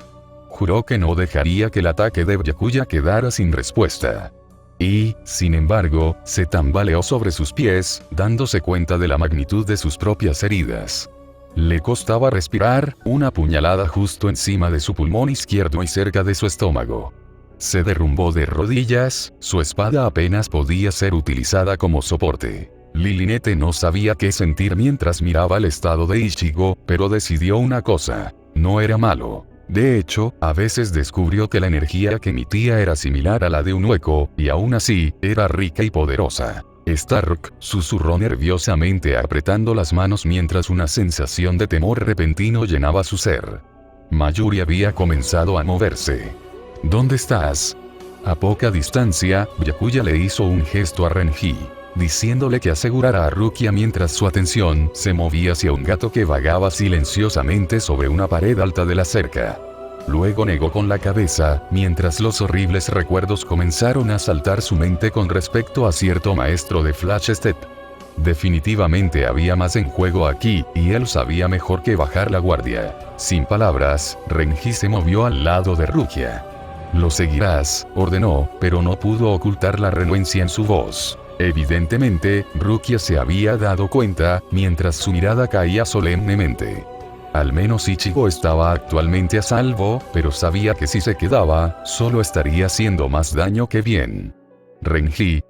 Juró que no dejaría que el ataque de Byakuya quedara sin respuesta. Y, sin embargo, se tambaleó sobre sus pies, dándose cuenta de la magnitud de sus propias heridas. Le costaba respirar, una puñalada justo encima de su pulmón izquierdo y cerca de su estómago. Se derrumbó de rodillas, su espada apenas podía ser utilizada como soporte. Lilinete no sabía qué sentir mientras miraba el estado de Ichigo, pero decidió una cosa: no era malo. De hecho, a veces descubrió que la energía que emitía era similar a la de un hueco, y aún así, era rica y poderosa. Stark, susurró nerviosamente apretando las manos mientras una sensación de temor repentino llenaba su ser. Mayuri había comenzado a moverse. ¿Dónde estás? A poca distancia, Byakuya le hizo un gesto a Renji, diciéndole que asegurara a Rukia mientras su atención se movía hacia un gato que vagaba silenciosamente sobre una pared alta de la cerca. Luego negó con la cabeza, mientras los horribles recuerdos comenzaron a asaltar su mente con respecto a cierto maestro de Flash Step. Definitivamente había más en juego aquí, y él sabía mejor que bajar la guardia. Sin palabras, Renji se movió al lado de Rukia. «Lo seguirás», ordenó, pero no pudo ocultar la renuencia en su voz. Evidentemente, Rukia se había dado cuenta, mientras su mirada caía solemnemente. Al menos Ichigo estaba actualmente a salvo, pero sabía que si se quedaba, solo estaría haciendo más daño que bien. «Renji,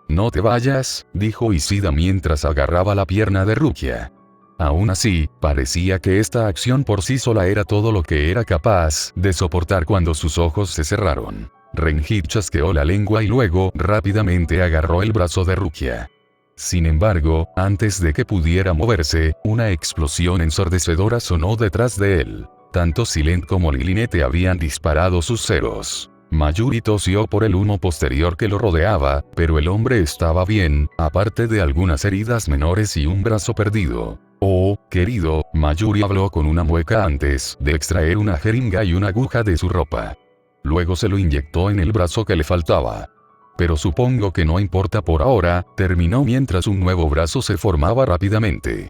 no te vayas», dijo Ishida mientras agarraba la pierna de Rukia. Aún así, parecía que esta acción por sí sola era todo lo que era capaz de soportar cuando sus ojos se cerraron. Renji chasqueó la lengua y luego rápidamente agarró el brazo de Rukia. Sin embargo, antes de que pudiera moverse, una explosión ensordecedora sonó detrás de él. Tanto Silent como Lilinete habían disparado sus ceros. Mayuri tosió por el humo posterior que lo rodeaba, pero el hombre estaba bien, aparte de algunas heridas menores y un brazo perdido. «Oh, querido», Mayuri habló con una mueca antes de extraer una jeringa y una aguja de su ropa. Luego se lo inyectó en el brazo que le faltaba. «Pero supongo que no importa por ahora», terminó mientras un nuevo brazo se formaba rápidamente.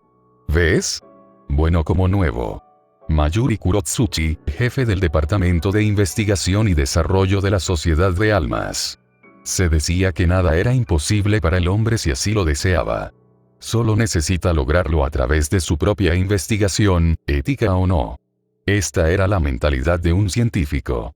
«¿Ves? Bueno, como nuevo». Mayuri Kurotsuchi, jefe del Departamento de Investigación y Desarrollo de la Sociedad de Almas. Se decía que nada era imposible para el hombre si así lo deseaba. Solo necesita lograrlo a través de su propia investigación, ética o no. Esta era la mentalidad de un científico.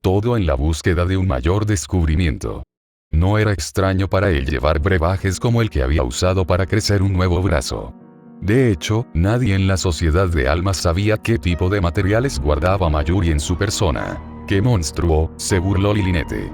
Todo en la búsqueda de un mayor descubrimiento. No era extraño para él llevar brebajes como el que había usado para crecer un nuevo brazo. De hecho, nadie en la Sociedad de Almas sabía qué tipo de materiales guardaba Mayuri en su persona. ¡Qué monstruo!, se burló Lilinete.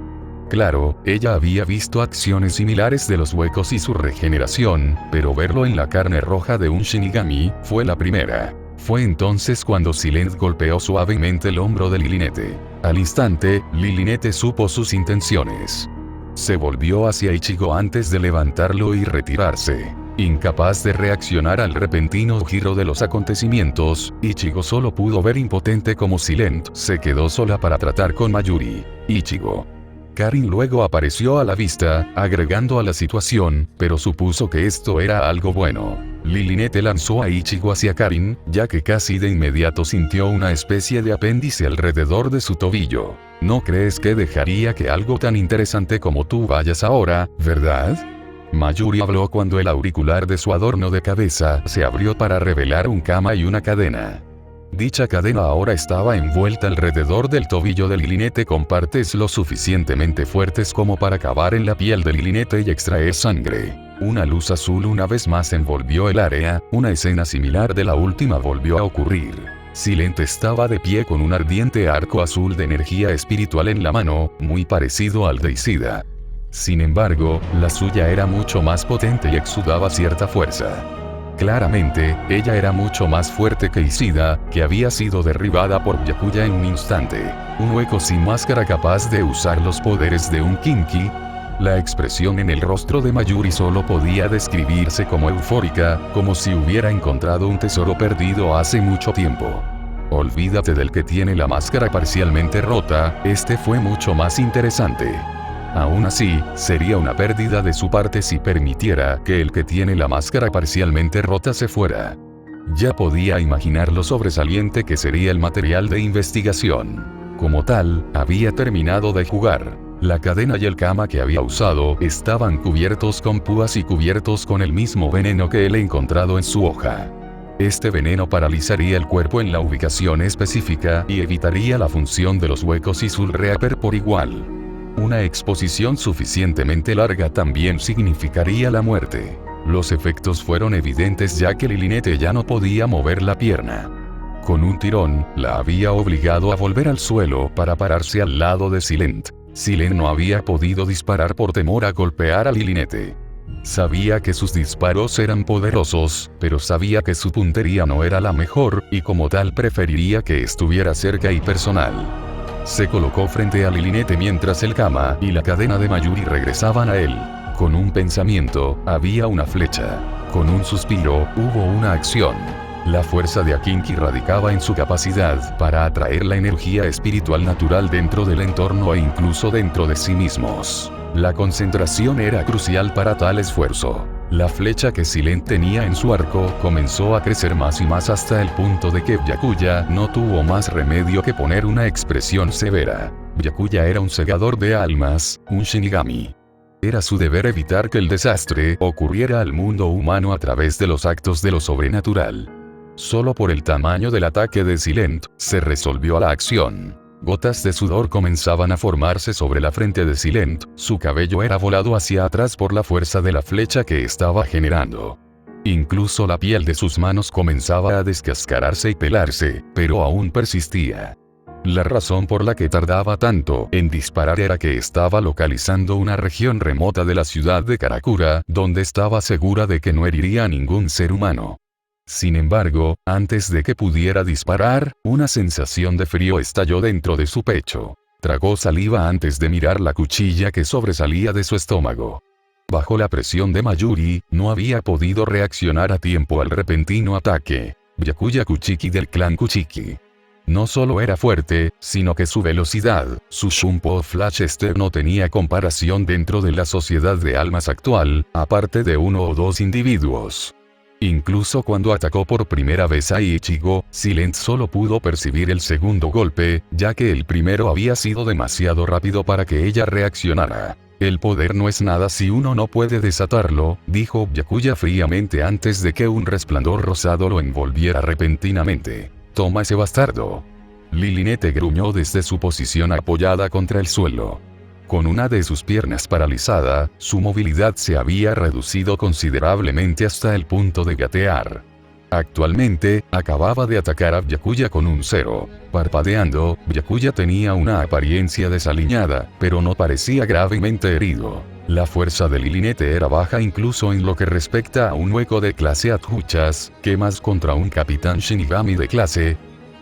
Claro, ella había visto acciones similares de los huecos y su regeneración, pero verlo en la carne roja de un Shinigami fue la primera. Fue entonces cuando Silent golpeó suavemente el hombro de Lilinete. Al instante, Lilinete supo sus intenciones. Se volvió hacia Ichigo antes de levantarlo y retirarse. Incapaz de reaccionar al repentino giro de los acontecimientos, Ichigo solo pudo ver impotente como Silent se quedó sola para tratar con Mayuri. «Ichigo». Karin luego apareció a la vista, agregando a la situación, pero supuso que esto era algo bueno. Lilinete lanzó a Ichigo hacia Karin, ya que casi de inmediato sintió una especie de apéndice alrededor de su tobillo. «No crees que dejaría que algo tan interesante como tú vayas ahora, ¿verdad?». Mayuri habló cuando el auricular de su adorno de cabeza se abrió para revelar un kama y una cadena. Dicha cadena ahora estaba envuelta alrededor del tobillo de Lilinete con partes lo suficientemente fuertes como para cavar en la piel de Lilinete y extraer sangre. Una luz azul una vez más envolvió el área, una escena similar de la última volvió a ocurrir. Silent estaba de pie con un ardiente arco azul de energía espiritual en la mano, muy parecido al de Ishida. Sin embargo, la suya era mucho más potente y exudaba cierta fuerza. Claramente, ella era mucho más fuerte que Ishida, que había sido derribada por Byakuya en un instante. Un hueco sin máscara capaz de usar los poderes de un Kinki. La expresión en el rostro de Mayuri solo podía describirse como eufórica, como si hubiera encontrado un tesoro perdido hace mucho tiempo. Olvídate del que tiene la máscara parcialmente rota, este fue mucho más interesante. Aún así, sería una pérdida de su parte si permitiera que el que tiene la máscara parcialmente rota se fuera. Ya podía imaginar lo sobresaliente que sería el material de investigación. Como tal, había terminado de jugar. La cadena y el kama que había usado estaban cubiertos con púas y cubiertos con el mismo veneno que él encontrado en su hoja. Este veneno paralizaría el cuerpo en la ubicación específica y evitaría la función de los huecos y Soul Reaper por igual. Una exposición suficientemente larga también significaría la muerte. Los efectos fueron evidentes ya que Lilinette ya no podía mover la pierna. Con un tirón, la había obligado a volver al suelo para pararse al lado de Silent. Silent no había podido disparar por temor a golpear a Lilinette. Sabía que sus disparos eran poderosos, pero sabía que su puntería no era la mejor, y como tal preferiría que estuviera cerca y personal. Se colocó frente a Lilinette mientras el Kama y la cadena de Mayuri regresaban a él. Con un pensamiento, había una flecha. Con un suspiro, hubo una acción. La fuerza de Akinki radicaba en su capacidad para atraer la energía espiritual natural dentro del entorno e incluso dentro de sí mismos. La concentración era crucial para tal esfuerzo. La flecha que Silent tenía en su arco comenzó a crecer más y más hasta el punto de que Byakuya no tuvo más remedio que poner una expresión severa. Byakuya era un segador de almas, un Shinigami. Era su deber evitar que el desastre ocurriera al mundo humano a través de los actos de lo sobrenatural. Solo por el tamaño del ataque de Silent, se resolvió la acción. Gotas de sudor comenzaban a formarse sobre la frente de Silent, su cabello era volado hacia atrás por la fuerza de la flecha que estaba generando. Incluso la piel de sus manos comenzaba a descascararse y pelarse, pero aún persistía. La razón por la que tardaba tanto en disparar era que estaba localizando una región remota de la ciudad de Karakura, donde estaba segura de que no heriría a ningún ser humano. Sin embargo, antes de que pudiera disparar, una sensación de frío estalló dentro de su pecho. Tragó saliva antes de mirar la cuchilla que sobresalía de su estómago. Bajo la presión de Mayuri, no había podido reaccionar a tiempo al repentino ataque. Byakuya Kuchiki del clan Kuchiki. No solo era fuerte, sino que su velocidad, su Shumpo Flash Step no tenía comparación dentro de la sociedad de almas actual, aparte de uno o dos individuos. Incluso cuando atacó por primera vez a Ichigo, Silent solo pudo percibir el segundo golpe, ya que el primero había sido demasiado rápido para que ella reaccionara. El poder no es nada si uno no puede desatarlo, dijo Byakuya fríamente antes de que un resplandor rosado lo envolviera repentinamente. Toma ese bastardo. Lilinette gruñó desde su posición apoyada contra el suelo. Con una de sus piernas paralizada, su movilidad se había reducido considerablemente hasta el punto de gatear. Actualmente, acababa de atacar a Byakuya con un cero. Parpadeando, Byakuya tenía una apariencia desaliñada, pero no parecía gravemente herido. La fuerza de Lilinette era baja incluso en lo que respecta a un hueco de clase Atjuchas, que más contra un capitán Shinigami de clase.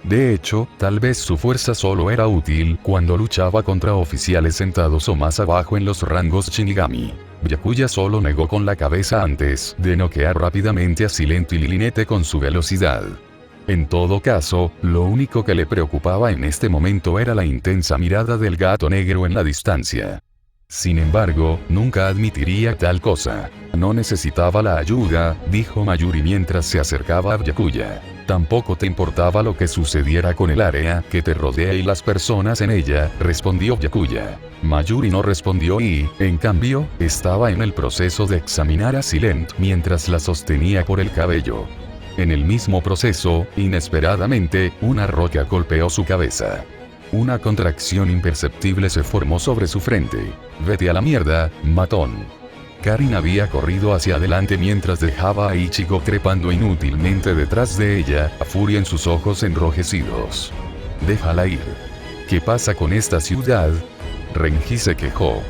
De hecho, tal vez su fuerza solo era útil cuando luchaba contra oficiales sentados o más abajo en los rangos Shinigami. Byakuya solo negó con la cabeza antes de noquear rápidamente a Silent y Lilinette con su velocidad. En todo caso, lo único que le preocupaba en este momento era la intensa mirada del gato negro en la distancia. Sin embargo, nunca admitiría tal cosa. No necesitaba la ayuda, dijo Mayuri mientras se acercaba a Byakuya. Tampoco te importaba lo que sucediera con el área que te rodea y las personas en ella, respondió Byakuya. Mayuri no respondió y, en cambio, estaba en el proceso de examinar a Silent mientras la sostenía por el cabello. En el mismo proceso, inesperadamente, una roca golpeó su cabeza. Una contracción imperceptible se formó sobre su frente. Vete a la mierda, matón. Karin había corrido hacia adelante mientras dejaba a Ichigo trepando inútilmente detrás de ella, a furia en sus ojos enrojecidos. Déjala ir. ¿Qué pasa con esta ciudad? Renji se quejó.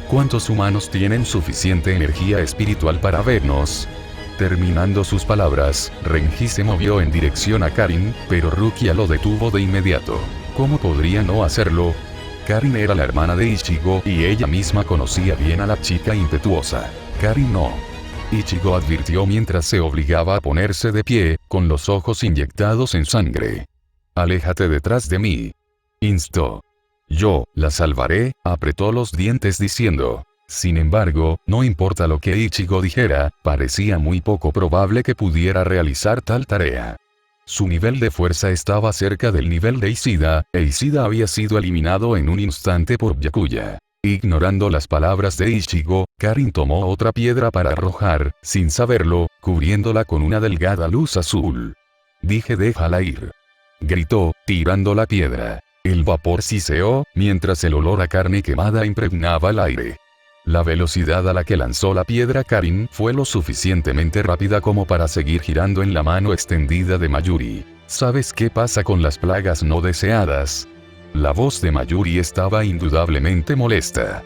¿Cuántos humanos tienen suficiente energía espiritual para vernos? Terminando sus palabras, Renji se movió en dirección a Karin, pero Rukia lo detuvo de inmediato. ¿Cómo podría no hacerlo? Karin era la hermana de Ichigo y ella misma conocía bien a la chica impetuosa. Karin no. Ichigo advirtió mientras se obligaba a ponerse de pie, con los ojos inyectados en sangre. Aléjate detrás de mí. Instó. Yo, la salvaré, apretó los dientes diciendo. Sin embargo, no importa lo que Ichigo dijera, parecía muy poco probable que pudiera realizar tal tarea. Su nivel de fuerza estaba cerca del nivel de Ishida, e Ishida había sido eliminado en un instante por Byakuya. Ignorando las palabras de Ichigo, Karin tomó otra piedra para arrojar, sin saberlo, cubriéndola con una delgada luz azul. Dije déjala ir. Gritó, tirando la piedra. El vapor siseó, mientras el olor a carne quemada impregnaba el aire. La velocidad a la que lanzó la piedra Karin fue lo suficientemente rápida como para seguir girando en la mano extendida de Mayuri. ¿Sabes qué pasa con las plagas no deseadas? La voz de Mayuri estaba indudablemente molesta.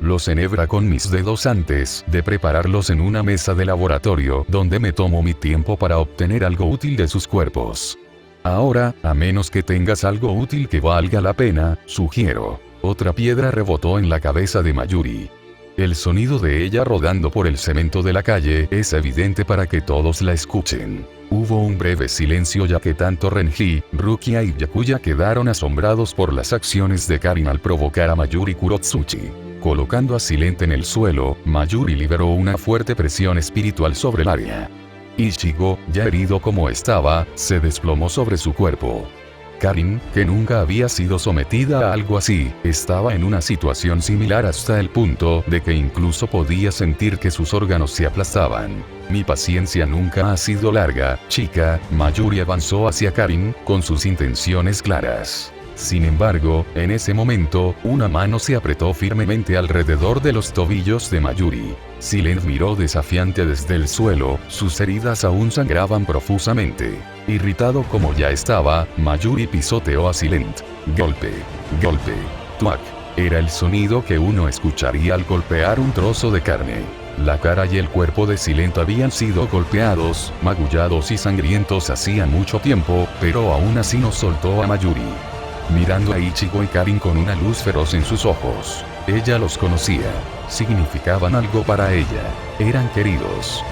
Los enhebra con mis dedos antes de prepararlos en una mesa de laboratorio donde me tomo mi tiempo para obtener algo útil de sus cuerpos. Ahora, a menos que tengas algo útil que valga la pena, sugiero. Otra piedra rebotó en la cabeza de Mayuri. El sonido de ella rodando por el cemento de la calle es evidente para que todos la escuchen. Hubo un breve silencio ya que tanto Renji, Rukia y Byakuya quedaron asombrados por las acciones de Karin al provocar a Mayuri Kurotsuchi. Colocando a Silent en el suelo, Mayuri liberó una fuerte presión espiritual sobre el área. Ichigo, ya herido como estaba, se desplomó sobre su cuerpo. Karin, que nunca había sido sometida a algo así, estaba en una situación similar hasta el punto de que incluso podía sentir que sus órganos se aplastaban. Mi paciencia nunca ha sido larga, chica. Mayuri avanzó hacia Karin, con sus intenciones claras. Sin embargo, en ese momento, una mano se apretó firmemente alrededor de los tobillos de Mayuri. Silent miró desafiante desde el suelo, sus heridas aún sangraban profusamente. Irritado como ya estaba, Mayuri pisoteó a Silent. Golpe, golpe, tuac. Era el sonido que uno escucharía al golpear un trozo de carne. La cara y el cuerpo de Silent habían sido golpeados, magullados y sangrientos hacía mucho tiempo, pero aún así no soltó a Mayuri. Mirando a Ichigo y Karin con una luz feroz en sus ojos. Ella los conocía. Significaban algo para ella. Eran queridos.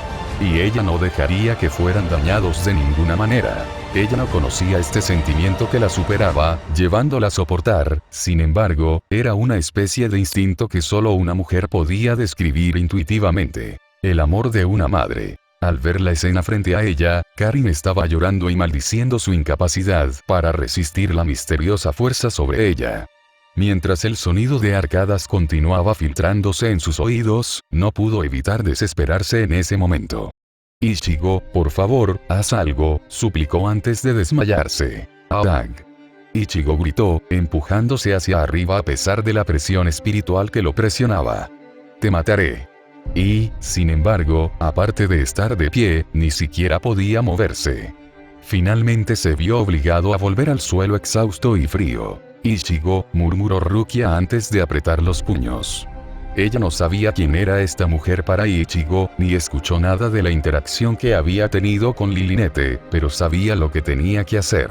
Y ella no dejaría que fueran dañados de ninguna manera. Ella no conocía este sentimiento que la superaba, llevándola a soportar. Sin embargo, era una especie de instinto que solo una mujer podía describir intuitivamente. El amor de una madre. Al ver la escena frente a ella, Karin estaba llorando y maldiciendo su incapacidad para resistir la misteriosa fuerza sobre ella. Mientras el sonido de arcadas continuaba filtrándose en sus oídos, no pudo evitar desesperarse en ese momento. Ichigo, por favor, haz algo, suplicó antes de desmayarse. Adag. Ichigo gritó, empujándose hacia arriba a pesar de la presión espiritual que lo presionaba. Te mataré. Y, sin embargo, aparte de estar de pie, ni siquiera podía moverse. Finalmente se vio obligado a volver al suelo exhausto y frío. Ichigo, murmuró Rukia antes de apretar los puños. Ella no sabía quién era esta mujer para Ichigo, ni escuchó nada de la interacción que había tenido con Lilinete, pero sabía lo que tenía que hacer.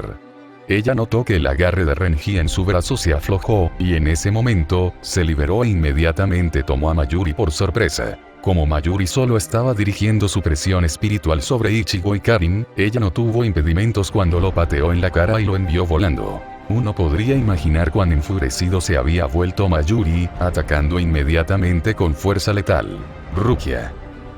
Ella notó que el agarre de Renji en su brazo se aflojó, y en ese momento, se liberó e inmediatamente tomó a Mayuri por sorpresa. Como Mayuri solo estaba dirigiendo su presión espiritual sobre Ichigo y Karin, ella no tuvo impedimentos cuando lo pateó en la cara y lo envió volando. Uno podría imaginar cuán enfurecido se había vuelto Mayuri, atacando inmediatamente con fuerza letal. Rukia.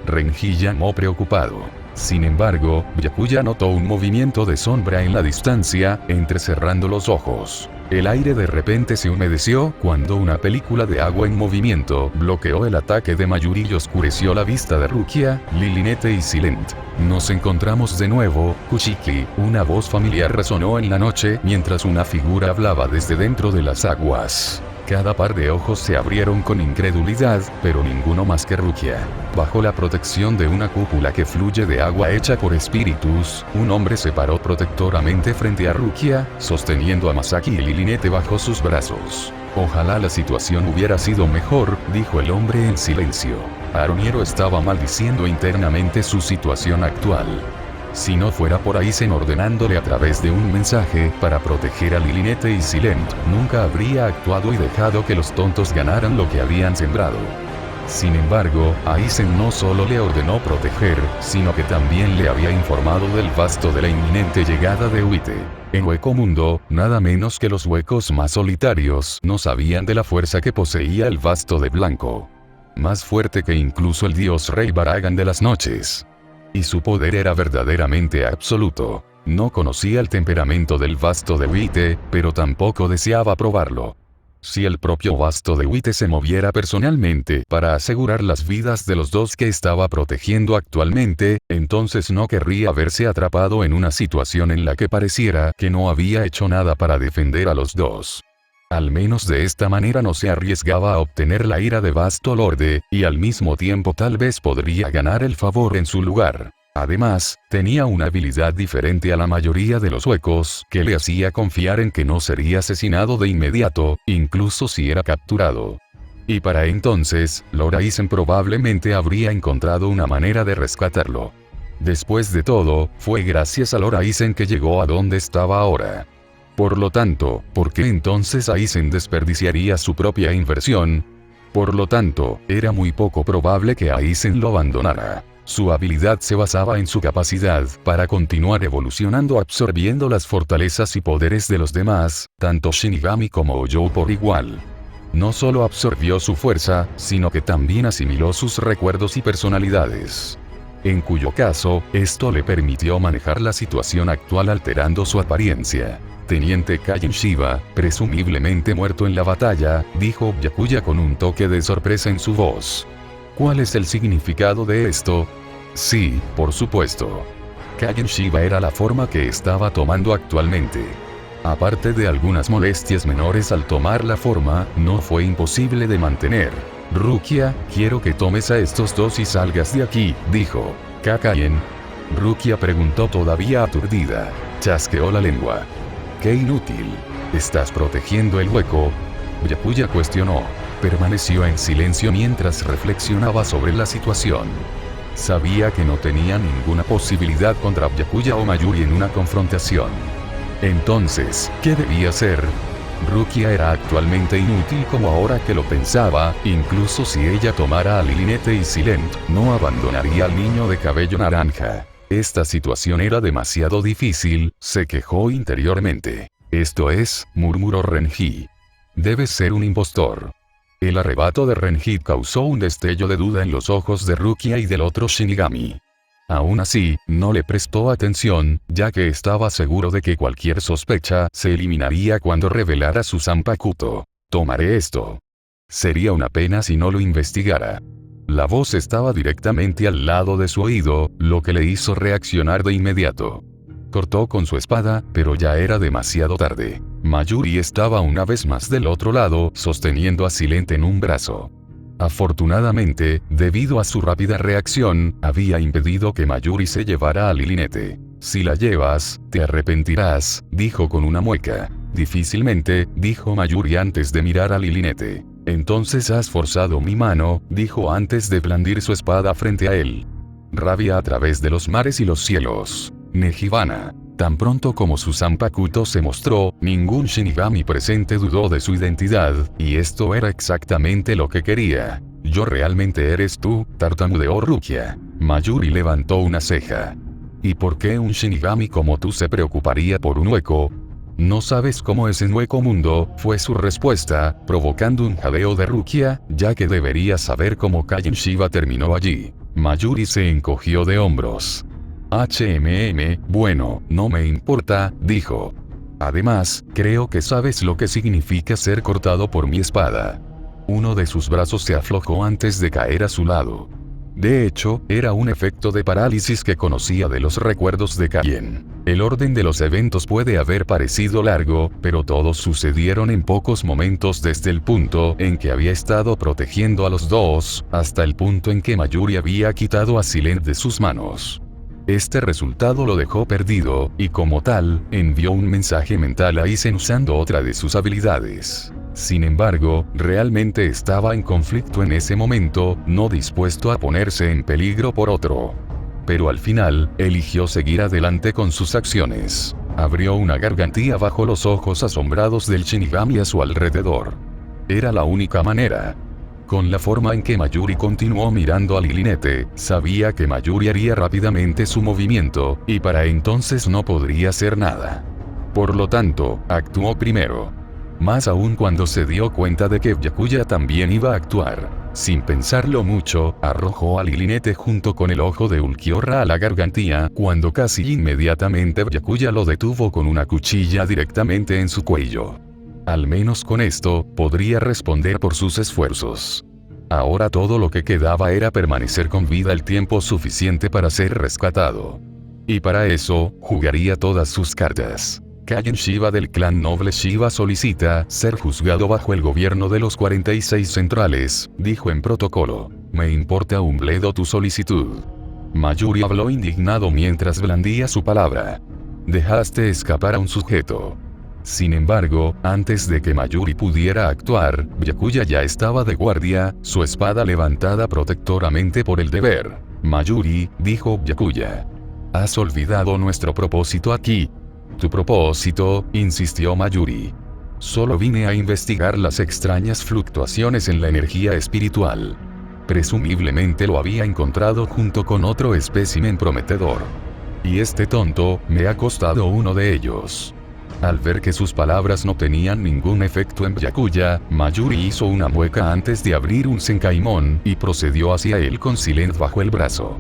Renji llamó preocupado. Sin embargo, Byakuya notó un movimiento de sombra en la distancia, entrecerrando los ojos. El aire de repente se humedeció cuando una película de agua en movimiento bloqueó el ataque de Mayuri y oscureció la vista de Rukia, Lilinete y Silent. Nos encontramos de nuevo, Kushiki. Una voz familiar resonó en la noche mientras una figura hablaba desde dentro de las aguas. Cada par de ojos se abrieron con incredulidad, pero ninguno más que Rukia. Bajo la protección de una cúpula que fluye de agua hecha por espíritus, un hombre se paró protectoramente frente a Rukia, sosteniendo a Masaki y Lilinete bajo sus brazos. Ojalá la situación hubiera sido mejor, dijo el hombre en silencio. Aroniero estaba maldiciendo internamente su situación actual. Si no fuera por Aizen ordenándole a través de un mensaje para proteger a Lilinete y Silent, nunca habría actuado y dejado que los tontos ganaran lo que habían sembrado. Sin embargo, Aizen no solo le ordenó proteger, sino que también le había informado del vasto de la inminente llegada de Uite. En Hueco Mundo, nada menos que los huecos más solitarios no sabían de la fuerza que poseía el vasto de Blanco. Más fuerte que incluso el dios rey Baragan de las noches. Y su poder era verdaderamente absoluto. No conocía el temperamento del vasto de Uite, pero tampoco deseaba probarlo. si el propio Basto de Wite se moviera personalmente para asegurar las vidas de los dos que estaba protegiendo actualmente, entonces no querría verse atrapado en una situación en la que pareciera que no había hecho nada para defender a los dos. Al menos de esta manera no se arriesgaba a obtener la ira de Basto Lorde, y al mismo tiempo tal vez podría ganar el favor en su lugar. Además, tenía una habilidad diferente a la mayoría de los suecos, que le hacía confiar en que no sería asesinado de inmediato, incluso si era capturado. Y para entonces, Loraisen probablemente habría encontrado una manera de rescatarlo. Después de todo, fue gracias a Loraisen que llegó a donde estaba ahora. Por lo tanto, ¿por qué entonces Aizen desperdiciaría su propia inversión? Por lo tanto, era muy poco probable que Aizen lo abandonara. Su habilidad se basaba en su capacidad para continuar evolucionando absorbiendo las fortalezas y poderes de los demás, tanto Shinigami como Ojo por igual. No solo absorbió su fuerza, sino que también asimiló sus recuerdos y personalidades. En cuyo caso, esto le permitió manejar la situación actual alterando su apariencia. Teniente Kaien Shiba, presumiblemente muerto en la batalla, dijo Byakuya con un toque de sorpresa en su voz. ¿Cuál es el significado de esto? Sí, por supuesto. Kaien Shiba era la forma que estaba tomando actualmente. Aparte de algunas molestias menores al tomar la forma, no fue imposible de mantener. Rukia, quiero que tomes a estos dos y salgas de aquí, dijo Kakaien. Rukia preguntó todavía aturdida. Chasqueó la lengua. ¡Qué inútil! ¿Estás protegiendo el hueco? Byakuya cuestionó. Permaneció en silencio mientras reflexionaba sobre la situación. Sabía que no tenía ninguna posibilidad contra Byakuya o Mayuri en una confrontación. Entonces, ¿qué debía hacer? Rukia era actualmente inútil como ahora que lo pensaba, incluso si ella tomara a Lilinete y Silent, no abandonaría al niño de cabello naranja. Esta situación era demasiado difícil, se quejó interiormente. Esto es, murmuró Renji. Debes ser un impostor. El arrebato de Renji causó un destello de duda en los ojos de Rukia y del otro Shinigami. Aún así, no le prestó atención, ya que estaba seguro de que cualquier sospecha se eliminaría cuando revelara su Zanpakuto. Tomaré esto. Sería una pena si no lo investigara. La voz estaba directamente al lado de su oído, lo que le hizo reaccionar de inmediato. Cortó con su espada, pero ya era demasiado tarde. Mayuri estaba una vez más del otro lado, sosteniendo a Silent en un brazo. Afortunadamente, debido a su rápida reacción, había impedido que Mayuri se llevara a Lilinete. Si la llevas, te arrepentirás, dijo con una mueca. Difícilmente, dijo Mayuri antes de mirar a Lilinete. Entonces has forzado mi mano, dijo antes de blandir su espada frente a él. Rabia a través de los mares y los cielos. Nehibana. Tan pronto como su Zanpakuto se mostró, ningún Shinigami presente dudó de su identidad, y esto era exactamente lo que quería. ¿Yo realmente eres tú?, tartamudeó Rukia. Mayuri levantó una ceja. ¿Y por qué un Shinigami como tú se preocuparía por un hueco? ¿No sabes cómo es en Hueco Mundo?, fue su respuesta, provocando un jadeo de Rukia, ya que debería saber cómo Kaien Shiba terminó allí. Mayuri se encogió de hombros. Bueno, no me importa, dijo. Además, creo que sabes lo que significa ser cortado por mi espada. Uno de sus brazos se aflojó antes de caer a su lado. De hecho, era un efecto de parálisis que conocía de los recuerdos de Kaien. El orden de los eventos puede haber parecido largo, pero todos sucedieron en pocos momentos desde el punto en que había estado protegiendo a los dos, hasta el punto en que Mayuri había quitado a Silent de sus manos. Este resultado lo dejó perdido, y como tal, envió un mensaje mental a Aizen usando otra de sus habilidades. Sin embargo, realmente estaba en conflicto en ese momento, no dispuesto a ponerse en peligro por otro. Pero al final, eligió seguir adelante con sus acciones. Abrió una gargantilla bajo los ojos asombrados del Shinigami a su alrededor. Era la única manera. Con la forma en que Mayuri continuó mirando a Lilinete, sabía que Mayuri haría rápidamente su movimiento, y para entonces no podría hacer nada. Por lo tanto, actuó primero. Más aún cuando se dio cuenta de que Byakuya también iba a actuar. Sin pensarlo mucho, arrojó a Lilinete junto con el ojo de Ulquiorra a la gargantilla, cuando casi inmediatamente Byakuya lo detuvo con una cuchilla directamente en su cuello. Al menos con esto, podría responder por sus esfuerzos. Ahora todo lo que quedaba era permanecer con vida el tiempo suficiente para ser rescatado. Y para eso, jugaría todas sus cartas. Kaien Shiva del clan noble Shiva solicita ser juzgado bajo el gobierno de los 46 centrales, dijo en protocolo. Me importa un bledo tu solicitud. Mayuri habló indignado mientras blandía su palabra. Dejaste escapar a un sujeto. Sin embargo, antes de que Mayuri pudiera actuar, Byakuya ya estaba de guardia, su espada levantada protectoramente por el deber. Mayuri, dijo Byakuya. Has olvidado nuestro propósito aquí. Tu propósito, insistió Mayuri. Solo vine a investigar las extrañas fluctuaciones en la energía espiritual. Presumiblemente lo había encontrado junto con otro espécimen prometedor. Y este tonto, me ha costado uno de ellos. Al ver que sus palabras no tenían ningún efecto en Byakuya, Mayuri hizo una mueca antes de abrir un Senkaimon y procedió hacia él con Silent bajo el brazo.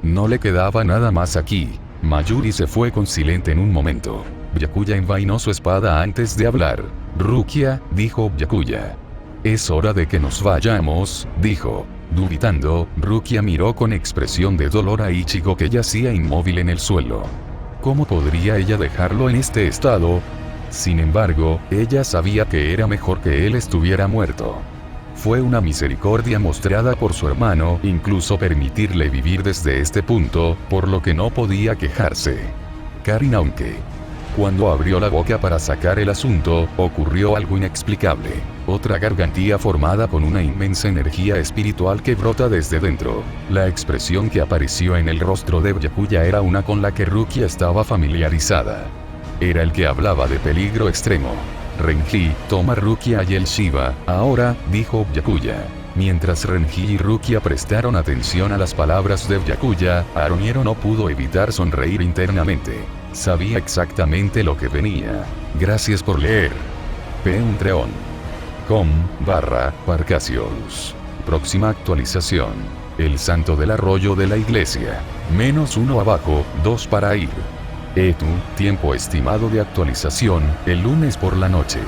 No le quedaba nada más aquí. Mayuri se fue con Silent en un momento. Byakuya envainó su espada antes de hablar. Rukia, dijo Byakuya. Es hora de que nos vayamos, dijo. Dubitando, Rukia miró con expresión de dolor a Ichigo que yacía inmóvil en el suelo. ¿Cómo podría ella dejarlo en este estado? Sin embargo, ella sabía que era mejor que él estuviera muerto. Fue una misericordia mostrada por su hermano, incluso permitirle vivir desde este punto, por lo que no podía quejarse. Karin aunque. Cuando abrió la boca para sacar el asunto, ocurrió algo inexplicable. Otra gargantilla formada con una inmensa energía espiritual que brota desde dentro. La expresión que apareció en el rostro de Byakuya era una con la que Rukia estaba familiarizada. Era el que hablaba de peligro extremo. Renji, toma Rukia y el Shiva, ahora, dijo Byakuya. Mientras Renji y Rukia prestaron atención a las palabras de Byakuya, Aroniero no pudo evitar sonreír internamente. Sabía exactamente lo que venía. Gracias por leer. patreon.com/Parcasiolus. Próxima actualización. El santo del arroyo de la iglesia. -1 abajo, 2 para ir. Tiempo estimado de actualización, el lunes por la noche.